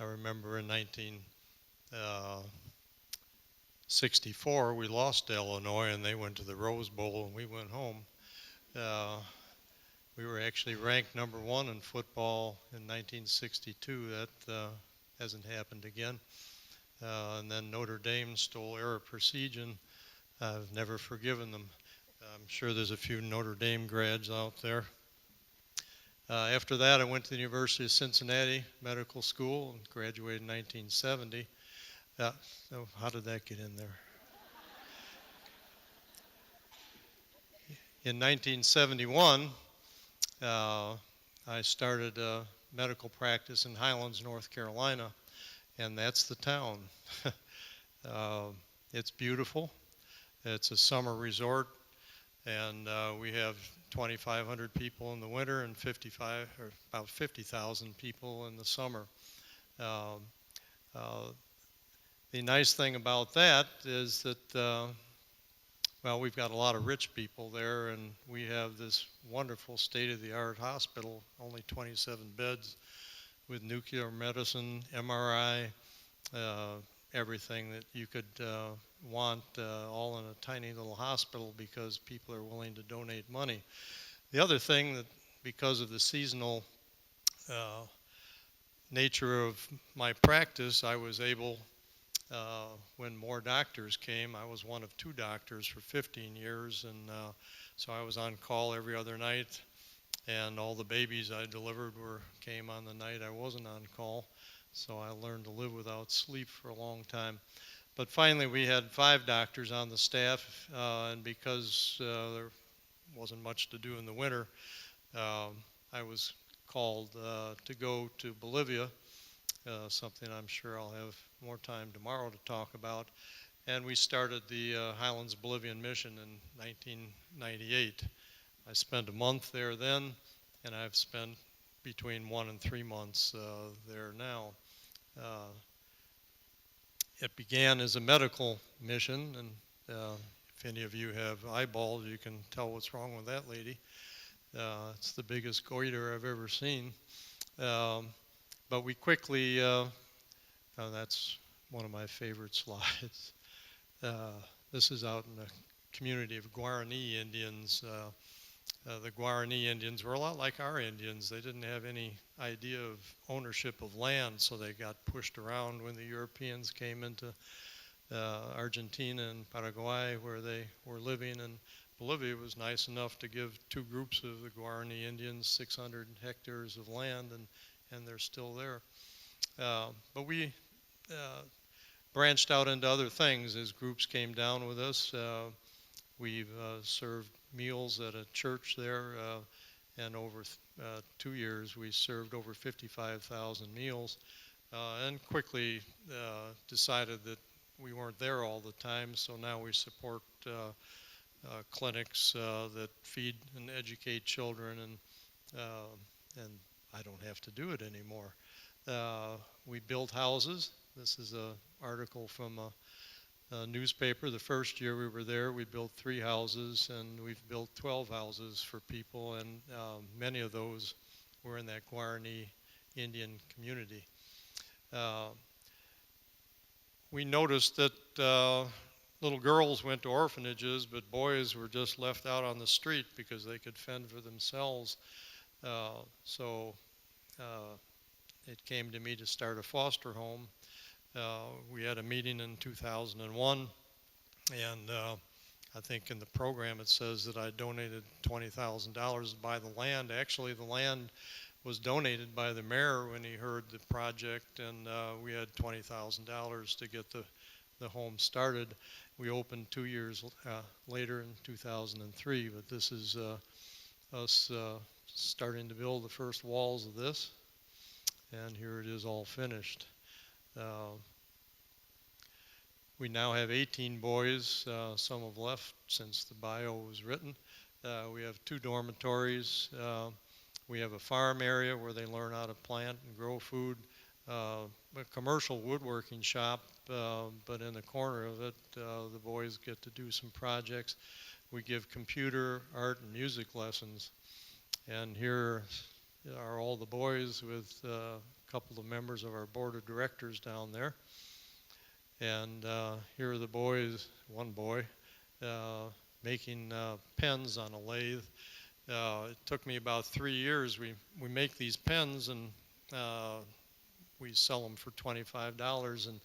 I remember in 1964 we lost to Illinois and they went to the Rose Bowl and we went home. We were actually ranked number 1 in football in 1962. That hasn't happened again. And then Notre Dame stole error procedure, and I've never forgiven them. I'm sure there's a few Notre Dame grads out there. After that, I went to the University of Cincinnati Medical School and graduated in 1970. So how did that get in there? In 1971, I started a medical practice in Highlands, North Carolina, and that's the town. uh, it's beautiful. It's a summer resort, and we have 2,500 people in the winter and 55 or about 50,000 people in the summer. Um, uh, the nice thing about that is that well, we've got a lot of rich people there, and we have this wonderful state-of-the-art hospital, only 27 beds, with nuclear medicine, MRI, everything that you could want, all in a tiny little hospital because people are willing to donate money. The other thing that, because of the seasonal nature of my practice, I was able, when more doctors came, I was one of 2 doctors for 15 years, and so I was on call every other night, and all the babies I delivered came on the night I wasn't on call, so I learned to live without sleep for a long time. But finally, we had 5 doctors on the staff, and because there wasn't much to do in the winter, I was called to go to Bolivia, something I'm sure I'll have more time tomorrow to talk about. And we started the Highlands Bolivian Mission in 1998. I spent a month there then, and I've spent between 1 and 3 months there now. It began as a medical mission, and if any of you have eyeballs, you can tell what's wrong with that lady. It's the biggest goiter I've ever seen. But we quickly, that's one of my favorite slides. This is out in the community of Guarani Indians. The Guarani Indians were a lot like our Indians. They didn't have any idea of ownership of land, so they got pushed around when the Europeans came into Argentina and Paraguay, where they were living. And Bolivia was nice enough to give 2 groups of the Guarani Indians 600 hectares of land, and they're still there. But we branched out into other things as groups came down with us. We've served meals at a church there, and over 2 years we served over 55,000 meals, and quickly decided that we weren't there all the time, so now we support clinics that feed and educate children, and I don't have to do it anymore. We built houses. This is an article from a newspaper. The first year we were there, we built 3 houses, and we've built 12 houses for people, and many of those were in that Guarani Indian community. We noticed that little girls went to orphanages, but boys were just left out on the street because they could fend for themselves. So it came to me to start a foster home. We had a meeting in 2001, and I think in the program it says that I donated $20,000 to buy the land. Actually, the land was donated by the mayor when he heard the project, and we had $20,000 to get the home started. We opened 2 years later in 2003, but this is us starting to build the first walls of this, and here it is all finished. We now have 18 boys. Some have left since the bio was written. We have 2 dormitories. We have a farm area where they learn how to plant and grow food. A commercial woodworking shop, but in the corner of it, the boys get to do some projects. We give computer, art, and music lessons. And here are all the boys with a couple of members of our board of directors down there. And here are the boys, one boy, making pens on a lathe. It took me about 3 years. We make these pens, and we sell them for $25, and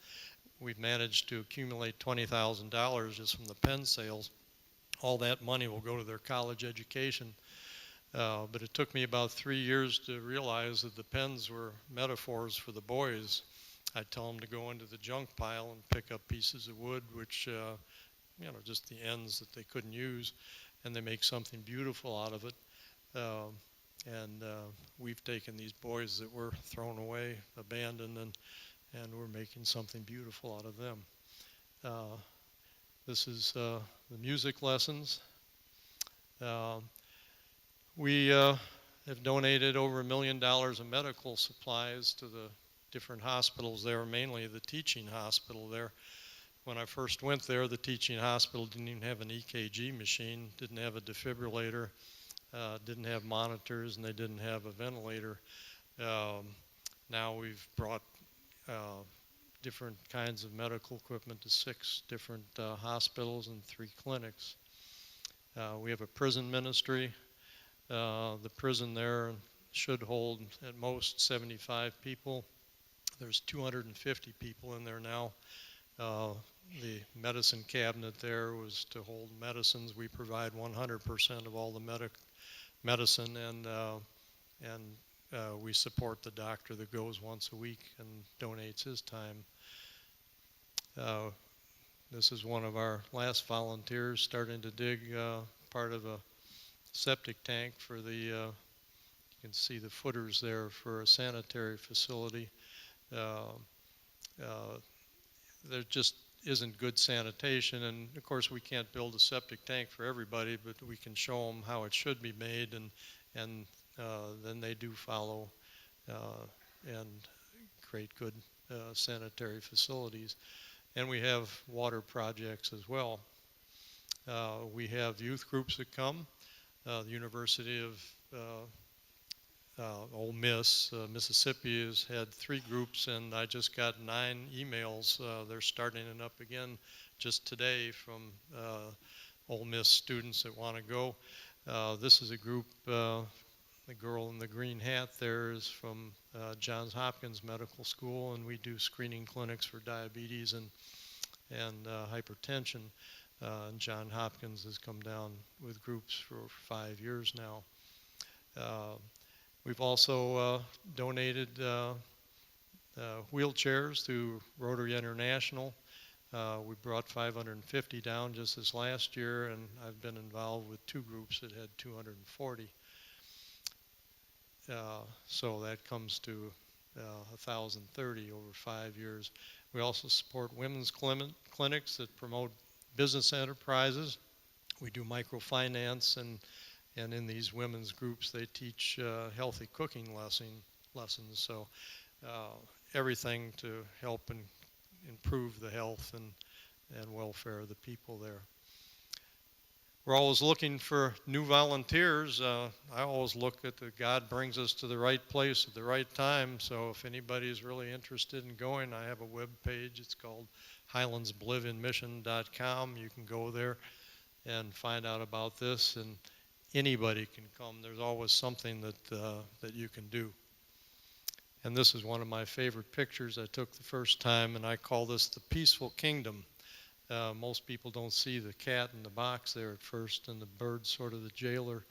we've managed to accumulate $20,000 just from the pen sales. All that money will go to their college education. But it took me about 3 years to realize that the pens were metaphors for the boys. I'd tell them to go into the junk pile and pick up pieces of wood, which, just the ends that they couldn't use, and they make something beautiful out of it. And we've taken these boys that were thrown away, abandoned, and we're making something beautiful out of them. This is the music lessons. We have donated over $1 million of medical supplies to the different hospitals there, mainly the teaching hospital there. When I first went there, the teaching hospital didn't even have an EKG machine, didn't have a defibrillator, didn't have monitors, and they didn't have a ventilator. Now we've brought different kinds of medical equipment to 6 different hospitals and 3 clinics. We have a prison ministry. The prison there should hold at most 75 people. There's 250 people in there now. The medicine cabinet there was to hold medicines. We provide 100% of all the medicine, and we support the doctor that goes once a week and donates his time. This is one of our last volunteers starting to dig part of a septic tank for the, you can see the footers there for a sanitary facility. There just isn't good sanitation, and of course we can't build a septic tank for everybody, but we can show them how it should be made, and then they do follow and create good sanitary facilities. And we have water projects as well. We have youth groups that come. The University of Ole Miss, Mississippi has had 3 groups, and I just got 9 emails. They're starting it up again just today from Ole Miss students that want to go. This is a group, the girl in the green hat there is from Johns Hopkins Medical School, and we do screening clinics for diabetes and hypertension. And Johns Hopkins has come down with groups for 5 years now. We've also donated wheelchairs to Rotary International. We brought 550 down just this last year, and I've been involved with 2 groups that had 240. So that comes to 1,030 over 5 years. We also support women's clinics that promote business enterprises. We do microfinance, and in these women's groups they teach healthy cooking lessons. So everything to help and improve the health and welfare of the people there. We're always looking for new volunteers. I always look at that God brings us to the right place at the right time. So if anybody is really interested in going, I have a web page. It's called HighlandsBolivianMission.com. You can go there and find out about this, and anybody can come. There's always something that you can do. And this is one of my favorite pictures I took the first time, and I call this the peaceful kingdom. Most people don't see the cat in the box there at first, and the bird's sort of the jailer.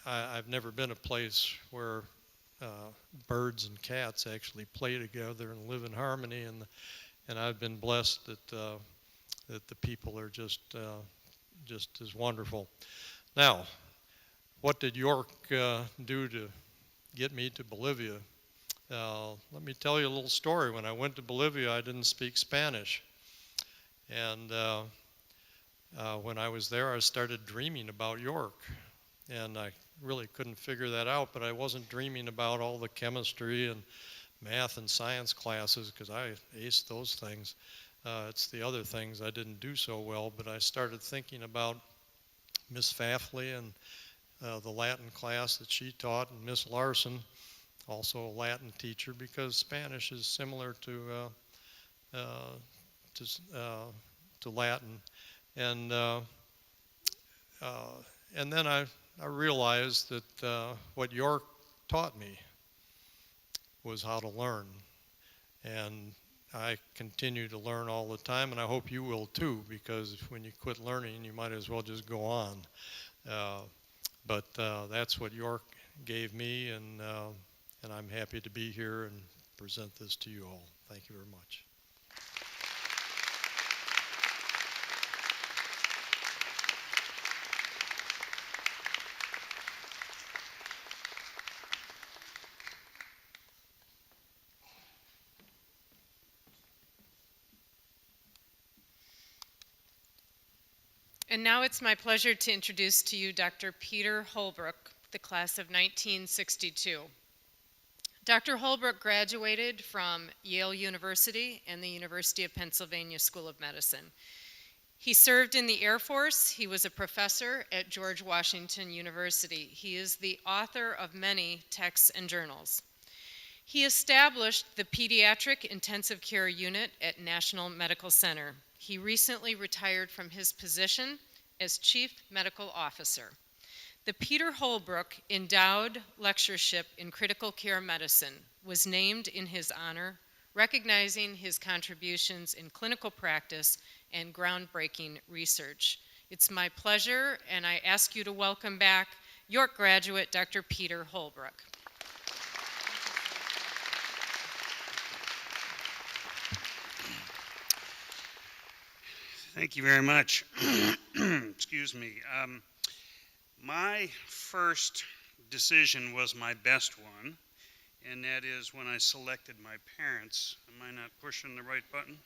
I've never been a place where birds and cats actually play together and live in harmony, and I've been blessed that the people are just as wonderful. Now, what did York do to get me to Bolivia? Let me tell you a little story. When I went to Bolivia, I didn't speak Spanish. And when I was there, I started dreaming about York. And I really couldn't figure that out, but I wasn't dreaming about all the chemistry and math and science classes, because I aced those things. It's the other things I didn't do so well, but I started thinking about Miss Fafley and the Latin class that she taught, and Miss Larson, also a Latin teacher, because Spanish is similar to Latin. And then I realized that what York taught me was how to learn. And I continue to learn all the time, and I hope you will too, because when you quit learning, you might as well just go on. But that's what York gave me, and I'm happy to be here and present this to you all. Thank you very much. And now it's my pleasure to introduce to you Dr. Peter Holbrook, the class of 1962. Dr. Holbrook graduated from Yale University and the University of Pennsylvania School of Medicine. He served in the Air Force. He was a professor at George Washington University. He is the author of many texts and journals. He established the Pediatric Intensive Care Unit at National Medical Center. He recently retired from his position as Chief Medical Officer. The Peter Holbrook Endowed Lectureship in Critical Care Medicine was named in his honor, recognizing his contributions in clinical practice and groundbreaking research. It's my pleasure, and I ask you to welcome back York graduate Dr. Peter Holbrook. Thank you very much. Excuse me. My first decision was my best one, and that is when I selected my parents. Am I not pushing the right button?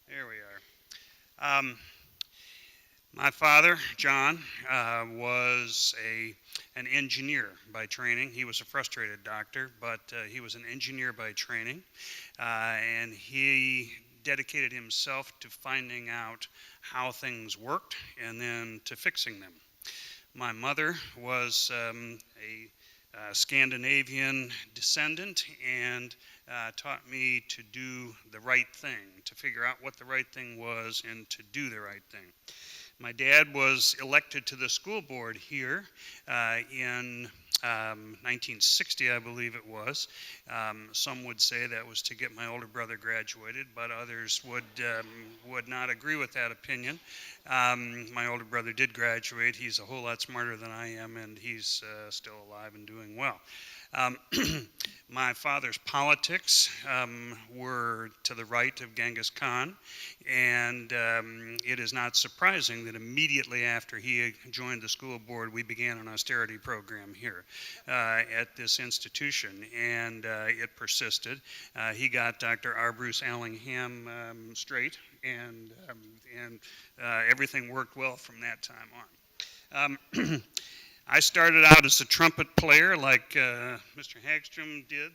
There we are. My father, John, was an engineer by training. He was a frustrated doctor, but he was an engineer by training, and he dedicated himself to finding out how things worked and then to fixing them. My mother was a Scandinavian descendant and taught me to do the right thing, to figure out what the right thing was and to do the right thing. My dad was elected to the school board here in 1960, I believe it was. Some would say that was to get my older brother graduated, but others would not agree with that opinion. My older brother did graduate. He's a whole lot smarter than I am, and he's still alive and doing well. My father's politics were to the right of Genghis Khan, and it is not surprising that immediately after he joined the school board, we began an austerity program here at this institution, and it persisted. He got Dr. R. Bruce Allingham straight, and everything worked well from that time on. I started out as a trumpet player like Mr. Hagstrom did.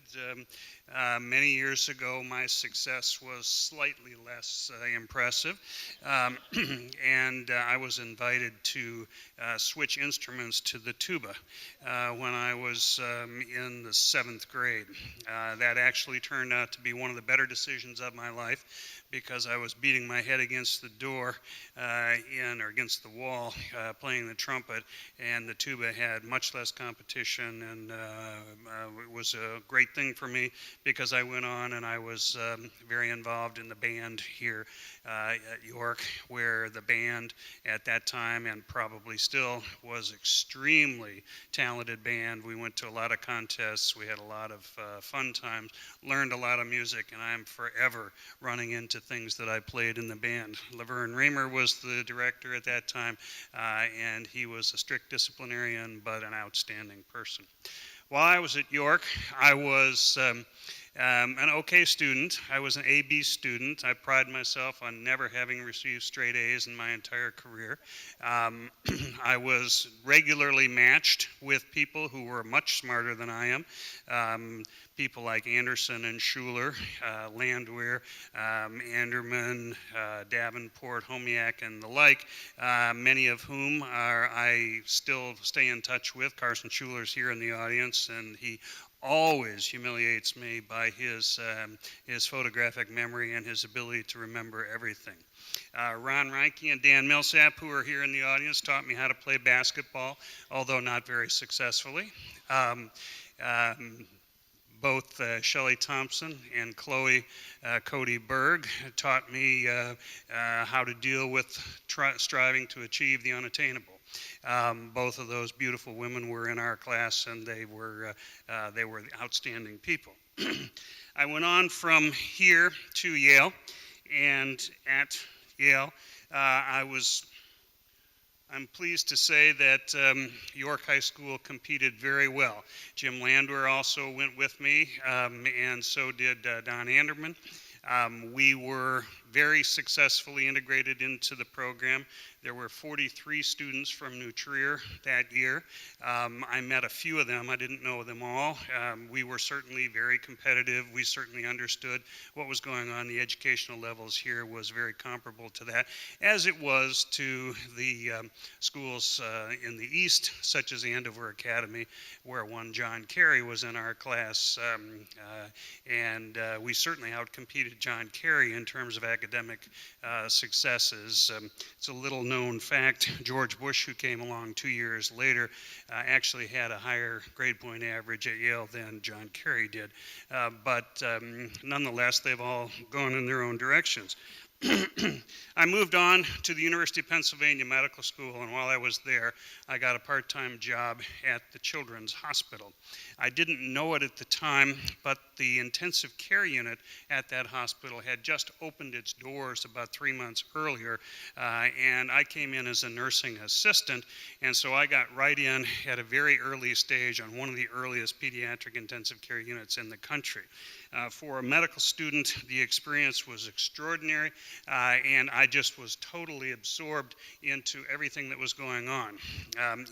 Many years ago, my success was slightly less impressive, and I was invited to switch instruments to the tuba when I was in the 7th grade. That actually turned out to be one of the better decisions of my life, because I was beating my head against the door or against the wall playing the trumpet, and the tuba had much less competition, and it was a great thing for me because I went on and I was very involved in the band here at York, where the band at that time and probably still was extremely talented band. We went to a lot of contests, we had a lot of fun times, learned a lot of music, and I'm forever running into things that I played in the band. Laverne Raymer was the director at that time, and he was a strict disciplinarian but an outstanding person. While I was at York, I was an okay student. I was an A-B student. I pride myself on never having received straight A's in my entire career. I was regularly matched with people who were much smarter than I am. People like Anderson and Schuler, Landwehr, Anderman, Davenport, Homiak, and the like, many of whom I still stay in touch with. Carson Schuler's here in the audience, and he always humiliates me by his photographic memory and his ability to remember everything. Ron Reinke and Dan Millsap, who are here in the audience, taught me how to play basketball, although not very successfully. Both Shelley Thompson and Chloe Cody Berg taught me how to deal with striving to achieve the unattainable. Both of those beautiful women were in our class, and they were outstanding people. I went on from here to Yale, and at Yale, I'm pleased to say that York High School competed very well. Jim Landwehr also went with me, and so did Don Anderman. We were very successfully integrated into the program. There were 43 students from New Trier that year. I met a few of them. I didn't know them all. We were certainly very competitive. We certainly understood what was going on. The educational levels here was very comparable to that, as it was to the schools in the East, such as Andover Academy, where one John Carey was in our class, and we certainly outcompeted John Carey in terms of academic successes. It's a little known fact, George Bush, who came along 2 years later, actually had a higher grade point average at Yale than John Carey did. But nonetheless, they've all gone in their own directions. I moved on to the University of Pennsylvania Medical School, and while I was there, I got a part-time job at the Children's Hospital. I didn't know it at the time, but the intensive care unit at that hospital had just opened its doors about 3 months earlier, and I came in as a nursing assistant, and so I got right in at a very early stage on one of the earliest pediatric intensive care units in the country. For a medical student, the experience was extraordinary, and I just was totally absorbed into everything that was going on.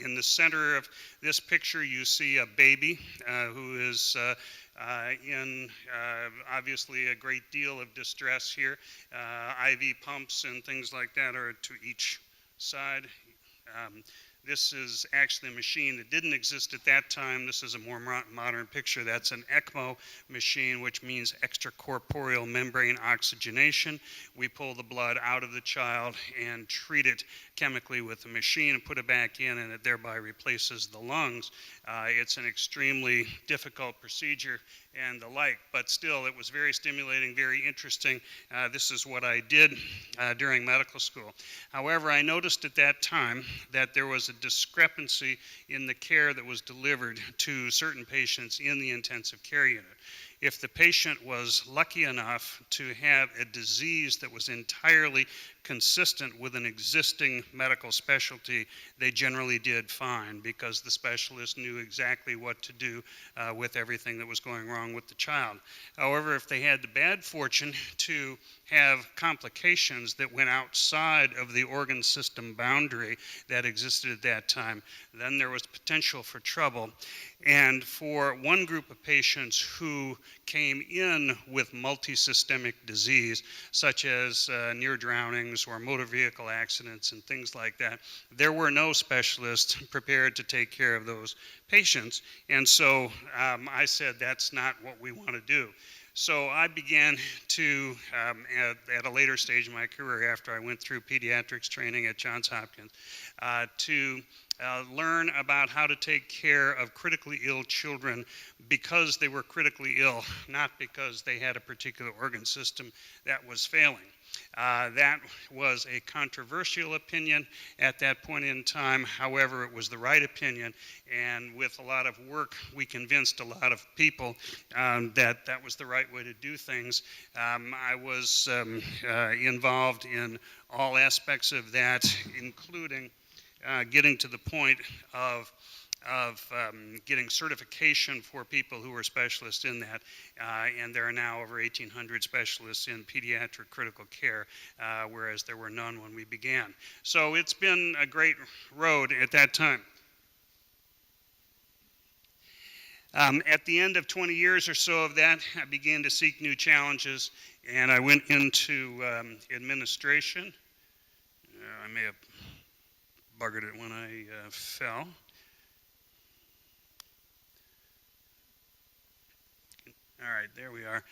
In the center of this picture, you see a baby who is in obviously a great deal of distress here. IV pumps and things like that are to each side. This is actually a machine that didn't exist at that time. This is a more modern picture. That's an ECMO machine, which means extracorporeal membrane oxygenation. We pull the blood out of the child and treat it chemically with the machine and put it back in, and it thereby replaces the lungs. It's an extremely difficult procedure and the like, but still it was very stimulating, very interesting. This is what I did during medical school. However, I noticed at that time that there was a discrepancy in the care that was delivered to certain patients in the intensive care unit. If the patient was lucky enough to have a disease that was entirely consistent with an existing medical specialty, they generally did fine because the specialist knew exactly what to do with everything that was going wrong with the child. However, if they had the bad fortune to have complications that went outside of the organ system boundary that existed at that time, then there was potential for trouble. And for one group of patients who came in with multisystemic disease, such as near drownings or motor vehicle accidents and things like that, there were no specialists prepared to take care of those patients. And so I said, that's not what we want to do. So I began to, at a later stage in my career, after I went through pediatrics training at Johns Hopkins, to learn about how to take care of critically ill children because they were critically ill, not because they had a particular organ system that was failing. That was a controversial opinion at that point in time. However, it was the right opinion, and with a lot of work, we convinced a lot of people that that was the right way to do things. I was involved in all aspects of that, including getting to the point of getting certification for people who are specialists in that, and there are now over 1,800 specialists in pediatric critical care, whereas there were none when we began. So it's been a great road at that time. At the end of 20 years or so of that, I began to seek new challenges, and I went into administration. I may have buggered it when I fell. All right, there we are.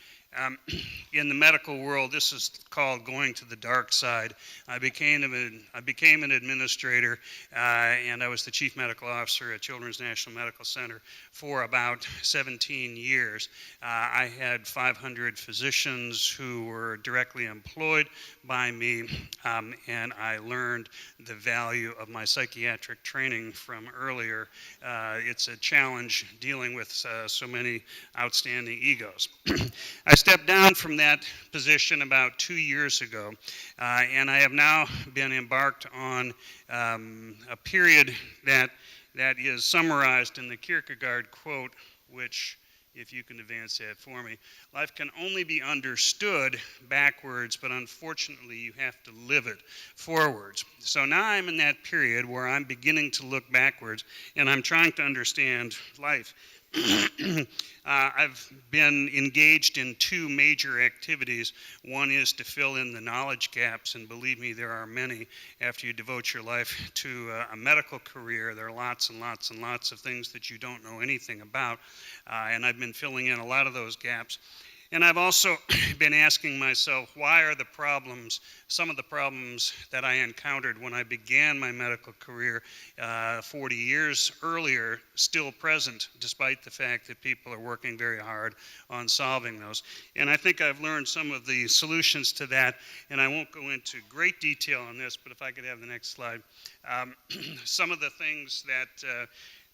In the medical world, this is called going to the dark side. I became an administrator, and I was the chief medical officer at Children's National Medical Center for about 17 years. I had 500 physicians who were directly employed by me, and I learned the value of my psychiatric training from earlier. It's a challenge dealing with so many outstanding egos. I stepped down from that position about 2 years ago, and I have now been embarked on a period that is summarized in the Kierkegaard quote, which if you can advance that for me. Life can only be understood backwards, but unfortunately you have to live it forwards. So now I'm in that period where I'm beginning to look backwards, and I'm trying to understand life. I've been engaged in two major activities. One is to fill in the knowledge gaps, and believe me, there are many. After you devote your life to a medical career, there are lots and lots and lots of things that you don't know anything about, and I've been filling in a lot of those gaps. And I've also been asking myself, why are the problems, some of the problems that I encountered when I began my medical career 40 years earlier, still present, despite the fact that people are working very hard on solving those. And I think I've learned some of the solutions to that, and I won't go into great detail on this, but if I could have the next slide. Some of the things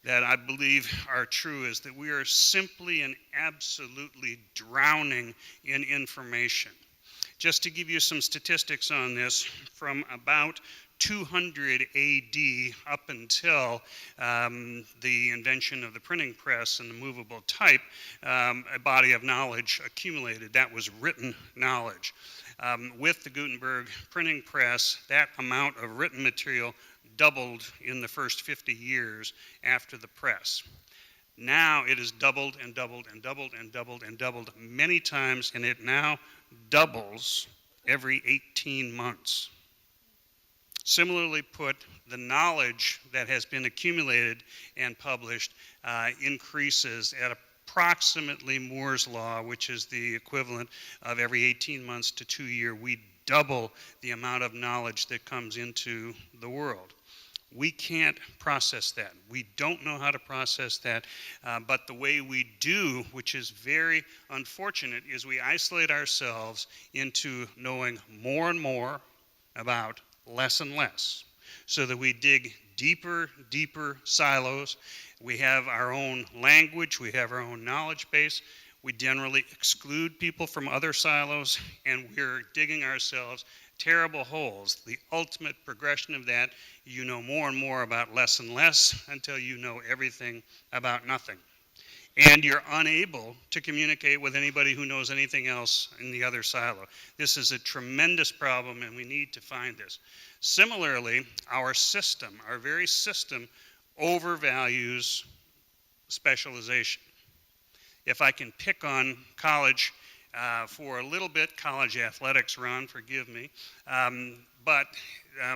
that I believe are true is that we are simply and absolutely drowning in information. Just to give you some statistics on this, from about 200 AD up until the invention of the printing press and the movable type, a body of knowledge accumulated. That was written knowledge. With the Gutenberg printing press, that amount of written material doubled in the first 50 years after the press. Now it has doubled and doubled and doubled and doubled and doubled many times, and it now doubles every 18 months. Similarly put, the knowledge that has been accumulated and published increases at approximately Moore's Law, which is the equivalent of every 18 months to 2 years. We double the amount of knowledge that comes into the world. We can't process that. We don't know how to process that, but the way we do, which is very unfortunate, is we isolate ourselves into knowing more and more about less and less, so that we dig deeper, deeper silos. We have our own language, we have our own knowledge base. We generally exclude people from other silos, and we're digging ourselves terrible holes. The ultimate progression of that, you know more and more about less and less until you know everything about nothing. And you're unable to communicate with anybody who knows anything else in the other silo. This is a tremendous problem, and we need to find this. Similarly, our system, our very system, overvalues specialization. If I can pick on college for a little bit, college athletics, Ron, forgive me, but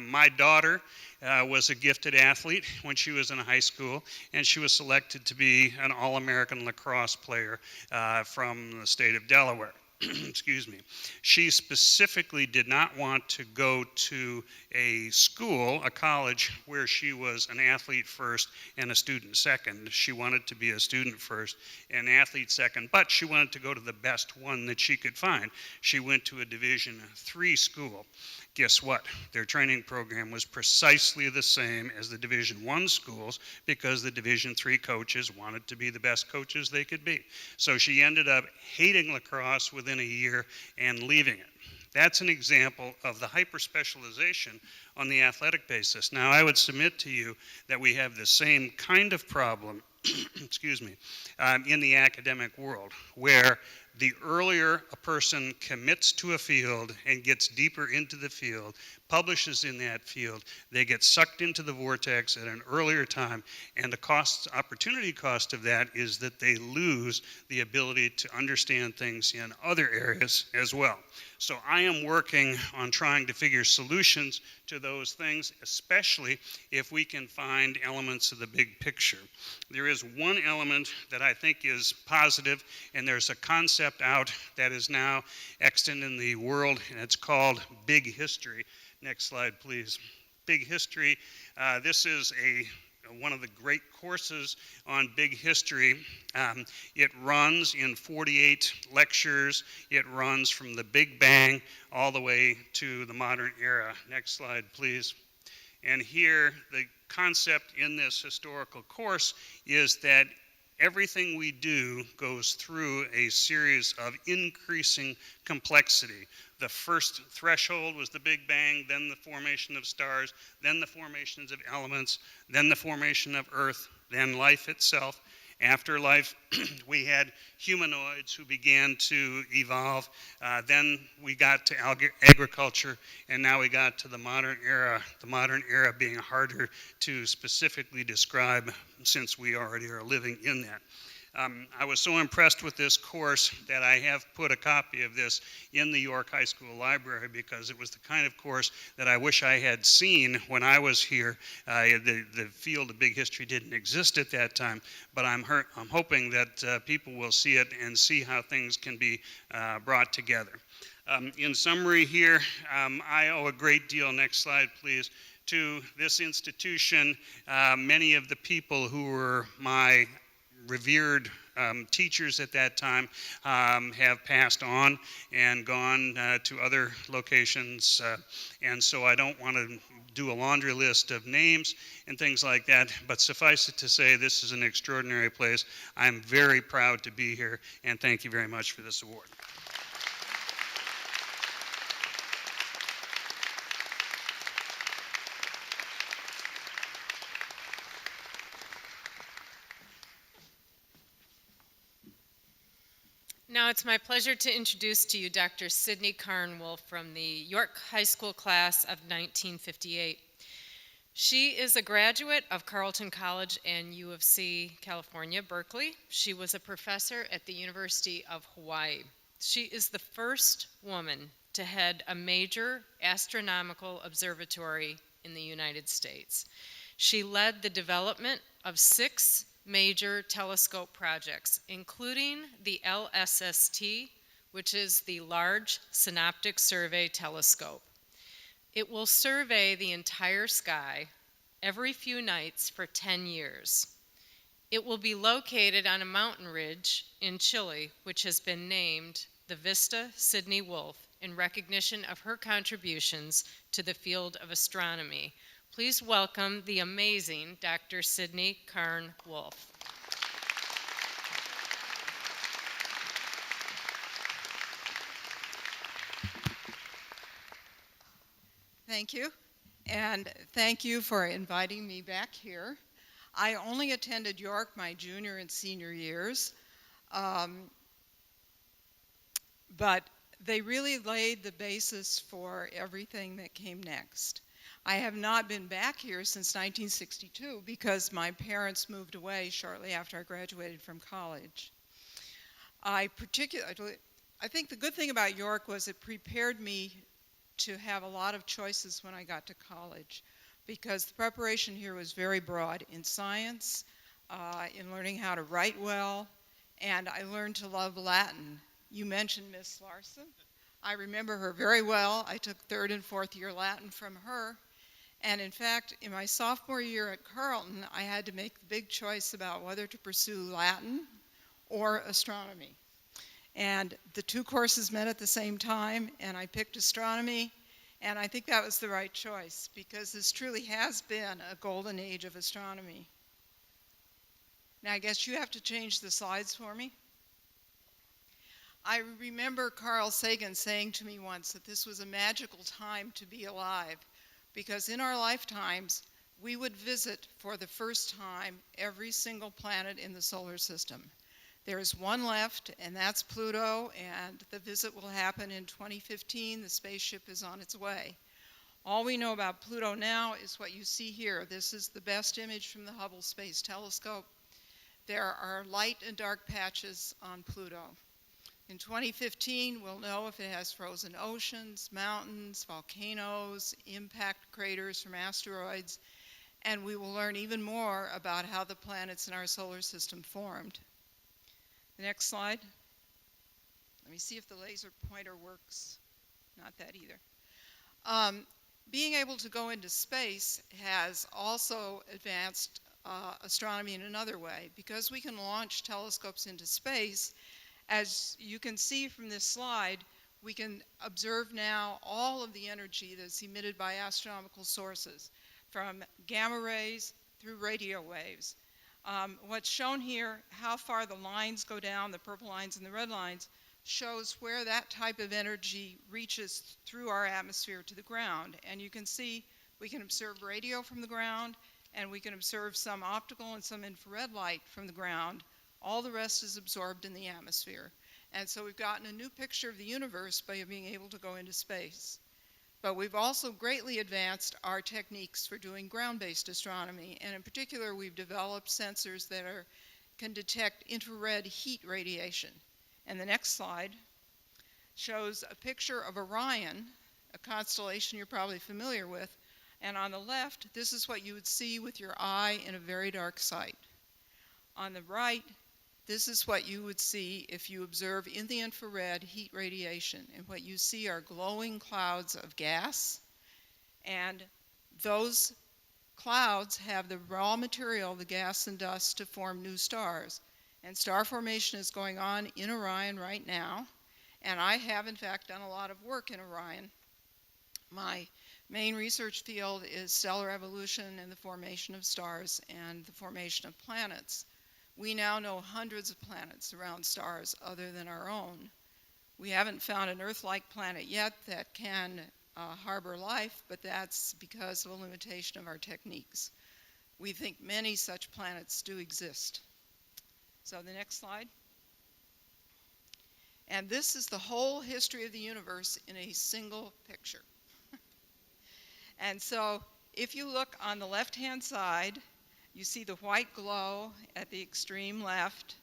my daughter was a gifted athlete when she was in high school, and she was selected to be an All-American lacrosse player from the state of Delaware. Excuse me. She specifically did not want to go to a school, a college, where she was an athlete first and a student second. She wanted to be a student first and an athlete second, but she wanted to go to the best one that she could find. She went to a Division III school. Guess what? Their training program was precisely the same as the Division I schools, because the Division III coaches wanted to be the best coaches they could be. So she ended up hating lacrosse within a year and leaving it. That's an example of the hyper-specialization on the athletic basis. Now, I would submit to you that we have the same kind of problem excuse me, in the academic world, where the earlier a person commits to a field and gets deeper into the field, publishes in that field, they get sucked into the vortex at an earlier time, and the opportunity cost of that is that they lose the ability to understand things in other areas as well. So I am working on trying to figure solutions to those things, especially if we can find elements of the big picture. There is one element that I think is positive, and there's a concept out that is now extant in the world, and it's called big history. Next slide, please. Big history. This is one of the great courses on big history. It runs in 48 lectures. It runs from the Big Bang all the way to the modern era. Next slide, please. And here, the concept in this historical course is that everything we do goes through a series of increasing complexity. The first threshold was the Big Bang, then the formation of stars, then the formations of elements, then the formation of Earth, then life itself. afterlife. We had humanoids who began to evolve. Then we got to agriculture, and now we got to the modern era. The modern era being harder to specifically describe since we already are living in that. I was so impressed with this course that I have put a copy of this in the York High School library because it was the kind of course that I wish I had seen when I was here. The field of big history didn't exist at that time, but I'm hoping that people will see it and see how things can be brought together. In summary here, I owe a great deal, next slide please, to this institution. Many of the people who were my revered teachers at that time have passed on and gone to other locations, and so I don't want to do a laundry list of names and things like that, but suffice it to say this is an extraordinary place. I'm very proud to be here, and thank you very much for this award. Now it's my pleasure to introduce to you Dr. Sydney Carnwolf from the York High School class of 1958. She is a graduate of Carleton College and U of C, California, Berkeley. She was a professor at the University of Hawaii. She is the first woman to head a major astronomical observatory in the United States. She led the development of 6 major telescope projects, including the LSST, which is the Large Synoptic Survey Telescope. It will survey the entire sky every few nights for 10 years. It will be located on a mountain ridge in Chile, which has been named the Vista Sydney Wolf in recognition of her contributions to the field of astronomy. Please welcome the amazing Dr. Sydney Carnwolf. Thank you, and thank you for inviting me back here. I only attended York my junior and senior years, but they really laid the basis for everything that came next. I have not been back here since 1962 because my parents moved away shortly after I graduated from college. I think the good thing about York was it prepared me to have a lot of choices when I got to college because the preparation here was very broad in science, in learning how to write well, and I learned to love Latin. You mentioned Miss Larson. I remember her very well. I took 3rd and 4th year Latin from her. And in fact, in my sophomore year at Carleton, I had to make the big choice about whether to pursue Latin or astronomy. And the 2 courses met at the same time, and I picked astronomy, and I think that was the right choice because this truly has been a golden age of astronomy. Now, I guess you have to change the slides for me. I remember Carl Sagan saying to me once that this was a magical time to be alive because in our lifetimes, we would visit for the first time every single planet in the solar system. There is one left, and that's Pluto, and the visit will happen in 2015. The spaceship is on its way. All we know about Pluto now is what you see here. This is the best image from the Hubble Space Telescope. There are light and dark patches on Pluto. In 2015, we'll know if it has frozen oceans, mountains, volcanoes, impact craters from asteroids, and we will learn even more about how the planets in our solar system formed. The next slide. Let me see if the laser pointer works. Not that either. Being able to go into space has also advanced astronomy in another way. Because we can launch telescopes into space, as you can see from this slide, we can observe now all of the energy that's emitted by astronomical sources, from gamma rays through radio waves. What's shown here, how far the lines go down, the purple lines and the red lines, shows where that type of energy reaches through our atmosphere to the ground. And you can see we can observe radio from the ground, and we can observe some optical and some infrared light from the ground All the rest is absorbed in the atmosphere. And so we've gotten a new picture of the universe by being able to go into space. But we've also greatly advanced our techniques for doing ground-based astronomy, and in particular, we've developed sensors that can detect infrared heat radiation. And the next slide shows a picture of Orion, a constellation you're probably familiar with, and on the left, this is what you would see with your eye in a very dark site. On the right, this is what you would see if you observe in the infrared heat radiation. And what you see are glowing clouds of gas, and those clouds have the raw material, the gas and dust, to form new stars. And star formation is going on in Orion right now, and I have in fact done a lot of work in Orion. My main research field is stellar evolution and the formation of stars and the formation of planets. We now know hundreds of planets around stars other than our own. We haven't found an Earth-like planet yet that can harbor life, but that's because of a limitation of our techniques. We think many such planets do exist. So the next slide. And this is the whole history of the universe in a single picture. And so if you look on the left-hand side, you see the white glow at the extreme left.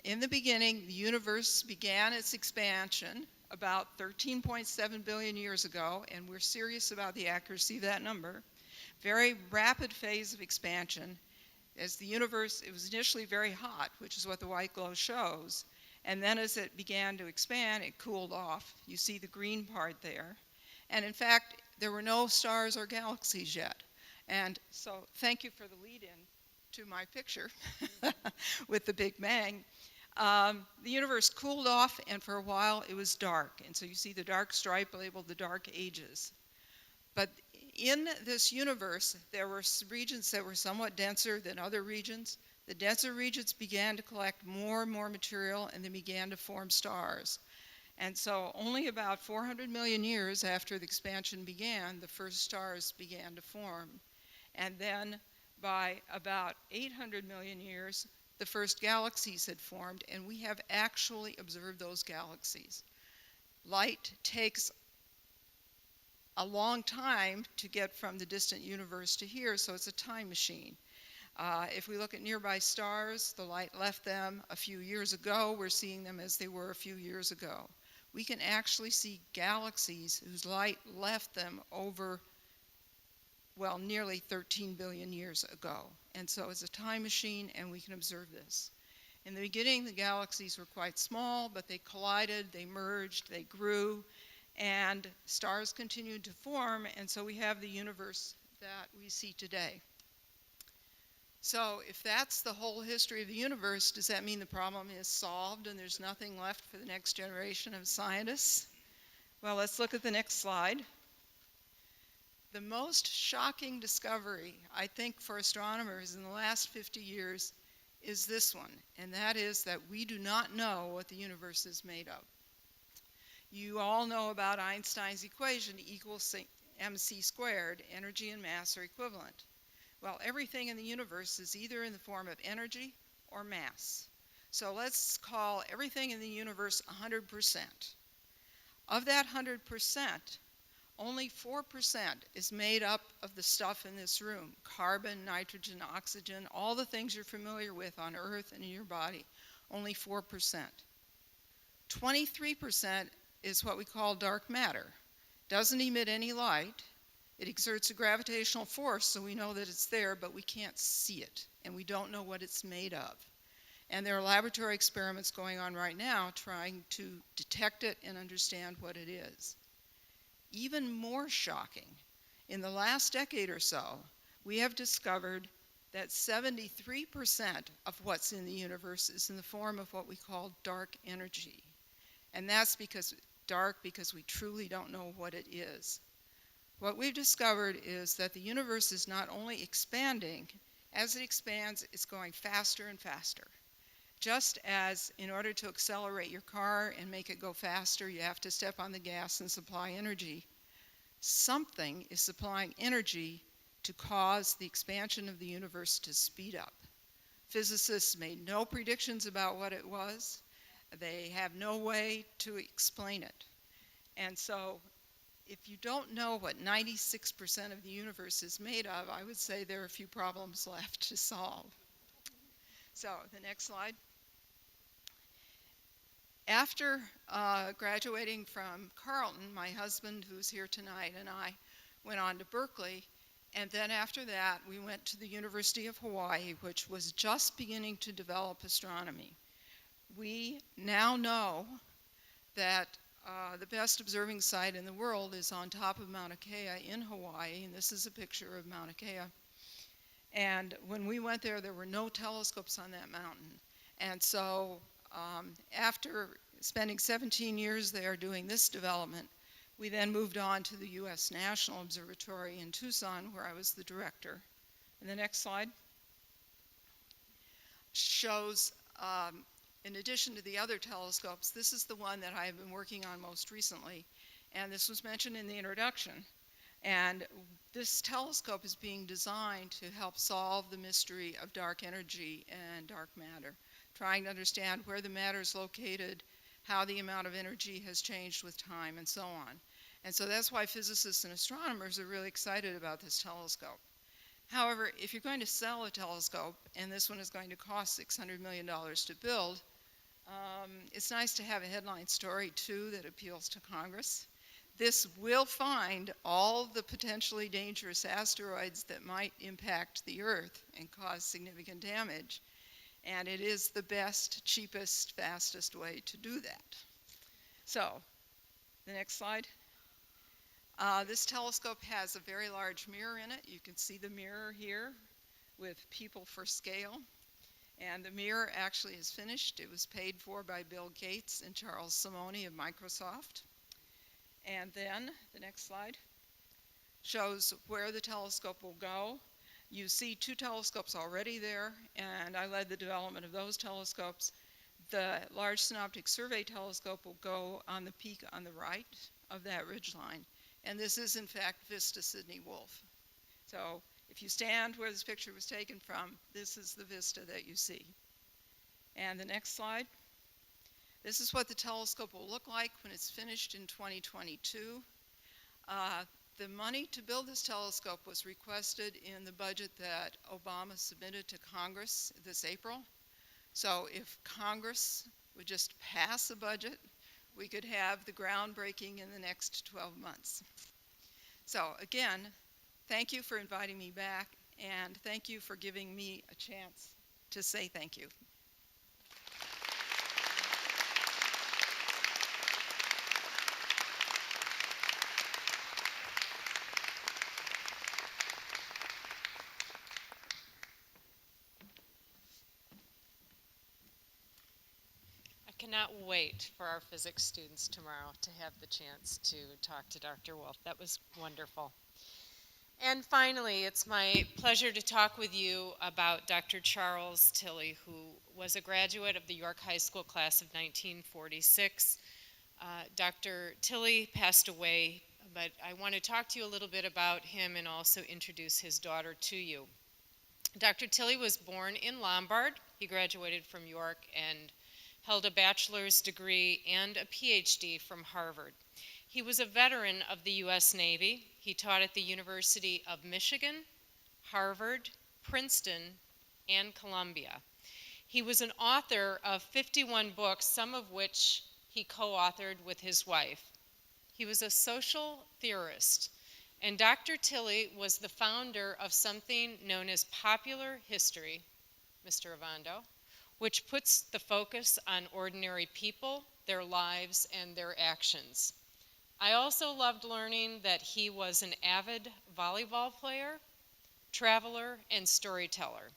In the beginning, the universe began its expansion about 13.7 billion years ago, and we're serious about the accuracy of that number. Very rapid phase of expansion. As the universe, it was initially very hot, which is what the white glow shows, and then as it began to expand, it cooled off. You see the green part there. And in fact, there were no stars or galaxies yet. And so thank you for the lead-in to my picture with the Big Bang. The universe cooled off, and for a while it was dark. And so you see the dark stripe labeled the dark ages. But in this universe, there were regions that were somewhat denser than other regions. The denser regions began to collect more and more material, and they began to form stars. And so only about 400 million years after the expansion began, the first stars began to form. And then by about 800 million years, the first galaxies had formed, and we have actually observed those galaxies. Light takes a long time to get from the distant universe to here, so it's a time machine. If we look at nearby stars, the light left them a few years ago. We're seeing them as they were a few years ago. We can actually see galaxies whose light left them over, well, nearly 13 billion years ago. And so it's a time machine, and we can observe this. In the beginning, the galaxies were quite small, but they collided, they merged, they grew, and stars continued to form, and so we have the universe that we see today. So if that's the whole history of the universe, does that mean the problem is solved and there's nothing left for the next generation of scientists? Well, let's look at the next slide. The most shocking discovery, I think, for astronomers in the last 50 years is this one, and that is that we do not know what the universe is made of. You all know about Einstein's equation, equals mc squared, energy and mass are equivalent. Well, everything in the universe is either in the form of energy or mass. So let's call everything in the universe 100%. Of that 100%, only 4% is made up of the stuff in this room: carbon, nitrogen, oxygen, all the things you're familiar with on Earth and in your body. Only 4%. 23% is what we call dark matter. Doesn't emit any light. It exerts a gravitational force, so we know that it's there, but we can't see it, and we don't know what it's made of. And there are laboratory experiments going on right now trying to detect it and understand what it is. Even more shocking, in the last decade or so, we have discovered that 73% of what's in the universe is in the form of what we call dark energy. And that's because we truly don't know what it is. What we've discovered is that the universe is not only expanding, as it expands, it's going faster and faster. Just as in order to accelerate your car and make it go faster, you have to step on the gas and supply energy. Something is supplying energy to cause the expansion of the universe to speed up. Physicists made no predictions about what it was. They have no way to explain it. And so if you don't know what 96% of the universe is made of, I would say there are a few problems left to solve. So the next slide. After graduating from Carleton, my husband, who's here tonight, and I went on to Berkeley. And then after that, we went to the University of Hawaii, which was just beginning to develop astronomy. We now know that the best observing site in the world is on top of Mauna Kea in Hawaii, and this is a picture of Mauna Kea. And when we went there, there were no telescopes on that mountain. And so after spending 17 years there doing this development, we then moved on to the U.S. National Observatory in Tucson, where I was the director. And the next slide shows, in addition to the other telescopes, this is the one that I have been working on most recently, and this was mentioned in the introduction. And this telescope is being designed to help solve the mystery of dark energy and dark matter, trying to understand where the matter is located, how the amount of energy has changed with time, and so on. And so that's why physicists and astronomers are really excited about this telescope. However, if you're going to sell a telescope, and this one is going to cost $600 million to build, it's nice to have a headline story, too, that appeals to Congress. This will find all the potentially dangerous asteroids that might impact the Earth and cause significant damage. And it is the best, cheapest, fastest way to do that. So, the next slide. This telescope has a very large mirror in it. You can see the mirror here with people for scale. And the mirror actually is finished. It was paid for by Bill Gates and Charles Simoni of Microsoft. And then, the next slide shows where the telescope will go. You see 2 telescopes already there, and I led the development of those telescopes. The Large Synoptic Survey Telescope will go on the peak on the right of that ridgeline. And this is, in fact, Vista Sydney Wolf. So if you stand where this picture was taken from, this is the vista that you see. And the next slide. This is what the telescope will look like when it's finished in 2022. The money to build this telescope was requested in the budget that Obama submitted to Congress this April. So if Congress would just pass a budget, we could have the groundbreaking in the next 12 months. So again, thank you for inviting me back, and thank you for giving me a chance to say thank you. I cannot wait for our physics students tomorrow to have the chance to talk to Dr. Wolf. That was wonderful. And finally, it's my pleasure to talk with you about Dr. Charles Tilley, who was a graduate of the York High School class of 1946. Dr. Tilley passed away, but I want to talk to you a little bit about him and also introduce his daughter to you. Dr. Tilley was born in Lombard. He graduated from York and held a bachelor's degree and a PhD from Harvard. He was a veteran of the U.S. Navy. He taught at the University of Michigan, Harvard, Princeton, and Columbia. He was an author of 51 books, some of which he co-authored with his wife. He was a social theorist, and Dr. Tilley was the founder of something known as popular history, Mr. Ovando, which puts the focus on ordinary people, their lives, and their actions. I also loved learning that he was an avid volleyball player, traveler, and storyteller.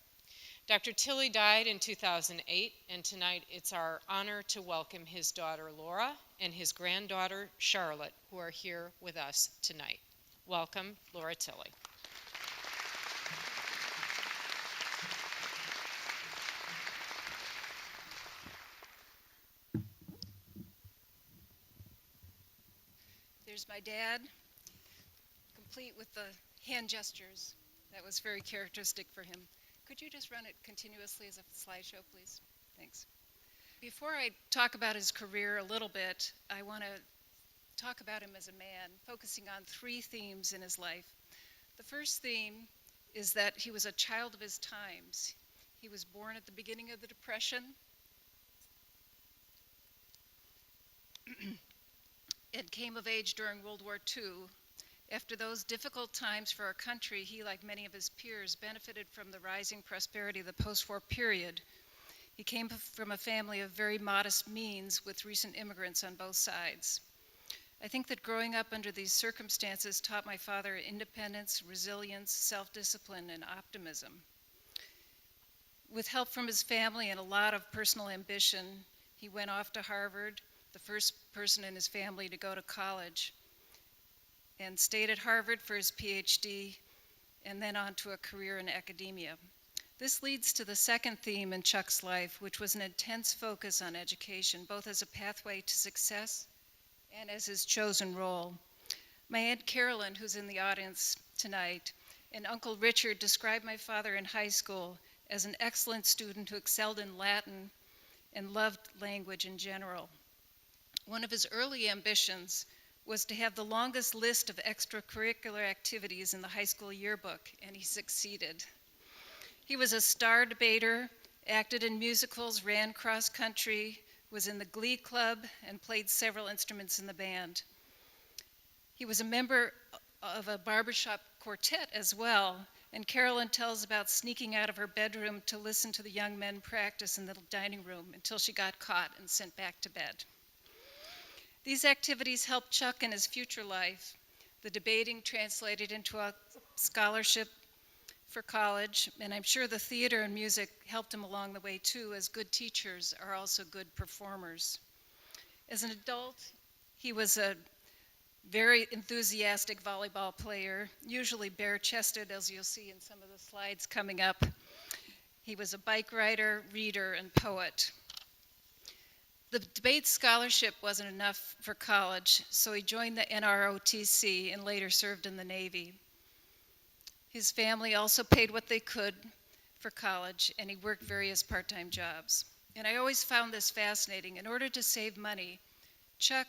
Dr. Tilley died in 2008, and tonight it's our honor to welcome his daughter Laura and his granddaughter Charlotte, who are here with us tonight. Welcome, Laura Tilley. There's my dad, complete with the hand gestures. That was very characteristic for him. Could you just run it continuously as a slideshow, please? Thanks. Before I talk about his career a little bit, I want to talk about him as a man, focusing on 3 themes in his life. The first theme is that he was a child of his times. He was born at the beginning of the Depression and came of age during World War II. After those difficult times for our country, he, like many of his peers, benefited from the rising prosperity of the post-war period. He came from a family of very modest means with recent immigrants on both sides. I think that growing up under these circumstances taught my father independence, resilience, self-discipline, and optimism. With help from his family and a lot of personal ambition, he went off to Harvard, the first person in his family to go to college, and stayed at Harvard for his PhD, and then on to a career in academia. This leads to the second theme in Chuck's life, which was an intense focus on education, both as a pathway to success and as his chosen role. My Aunt Carolyn, who's in the audience tonight, and Uncle Richard described my father in high school as an excellent student who excelled in Latin and loved language in general. One of his early ambitions was to have the longest list of extracurricular activities in the high school yearbook, and he succeeded. He was a star debater, acted in musicals, ran cross country, was in the Glee Club, and played several instruments in the band. He was a member of a barbershop quartet as well, and Carolyn tells about sneaking out of her bedroom to listen to the young men practice in the dining room until she got caught and sent back to bed. These activities helped Chuck in his future life. The debating translated into a scholarship for college, and I'm sure the theater and music helped him along the way too, as good teachers are also good performers. As an adult, he was a very enthusiastic volleyball player, usually bare-chested, as you'll see in some of the slides coming up. He was a bike rider, reader, and poet. The debate scholarship wasn't enough for college, so he joined the NROTC and later served in the Navy. His family also paid what they could for college, and he worked various part-time jobs. And I always found this fascinating. In order to save money, Chuck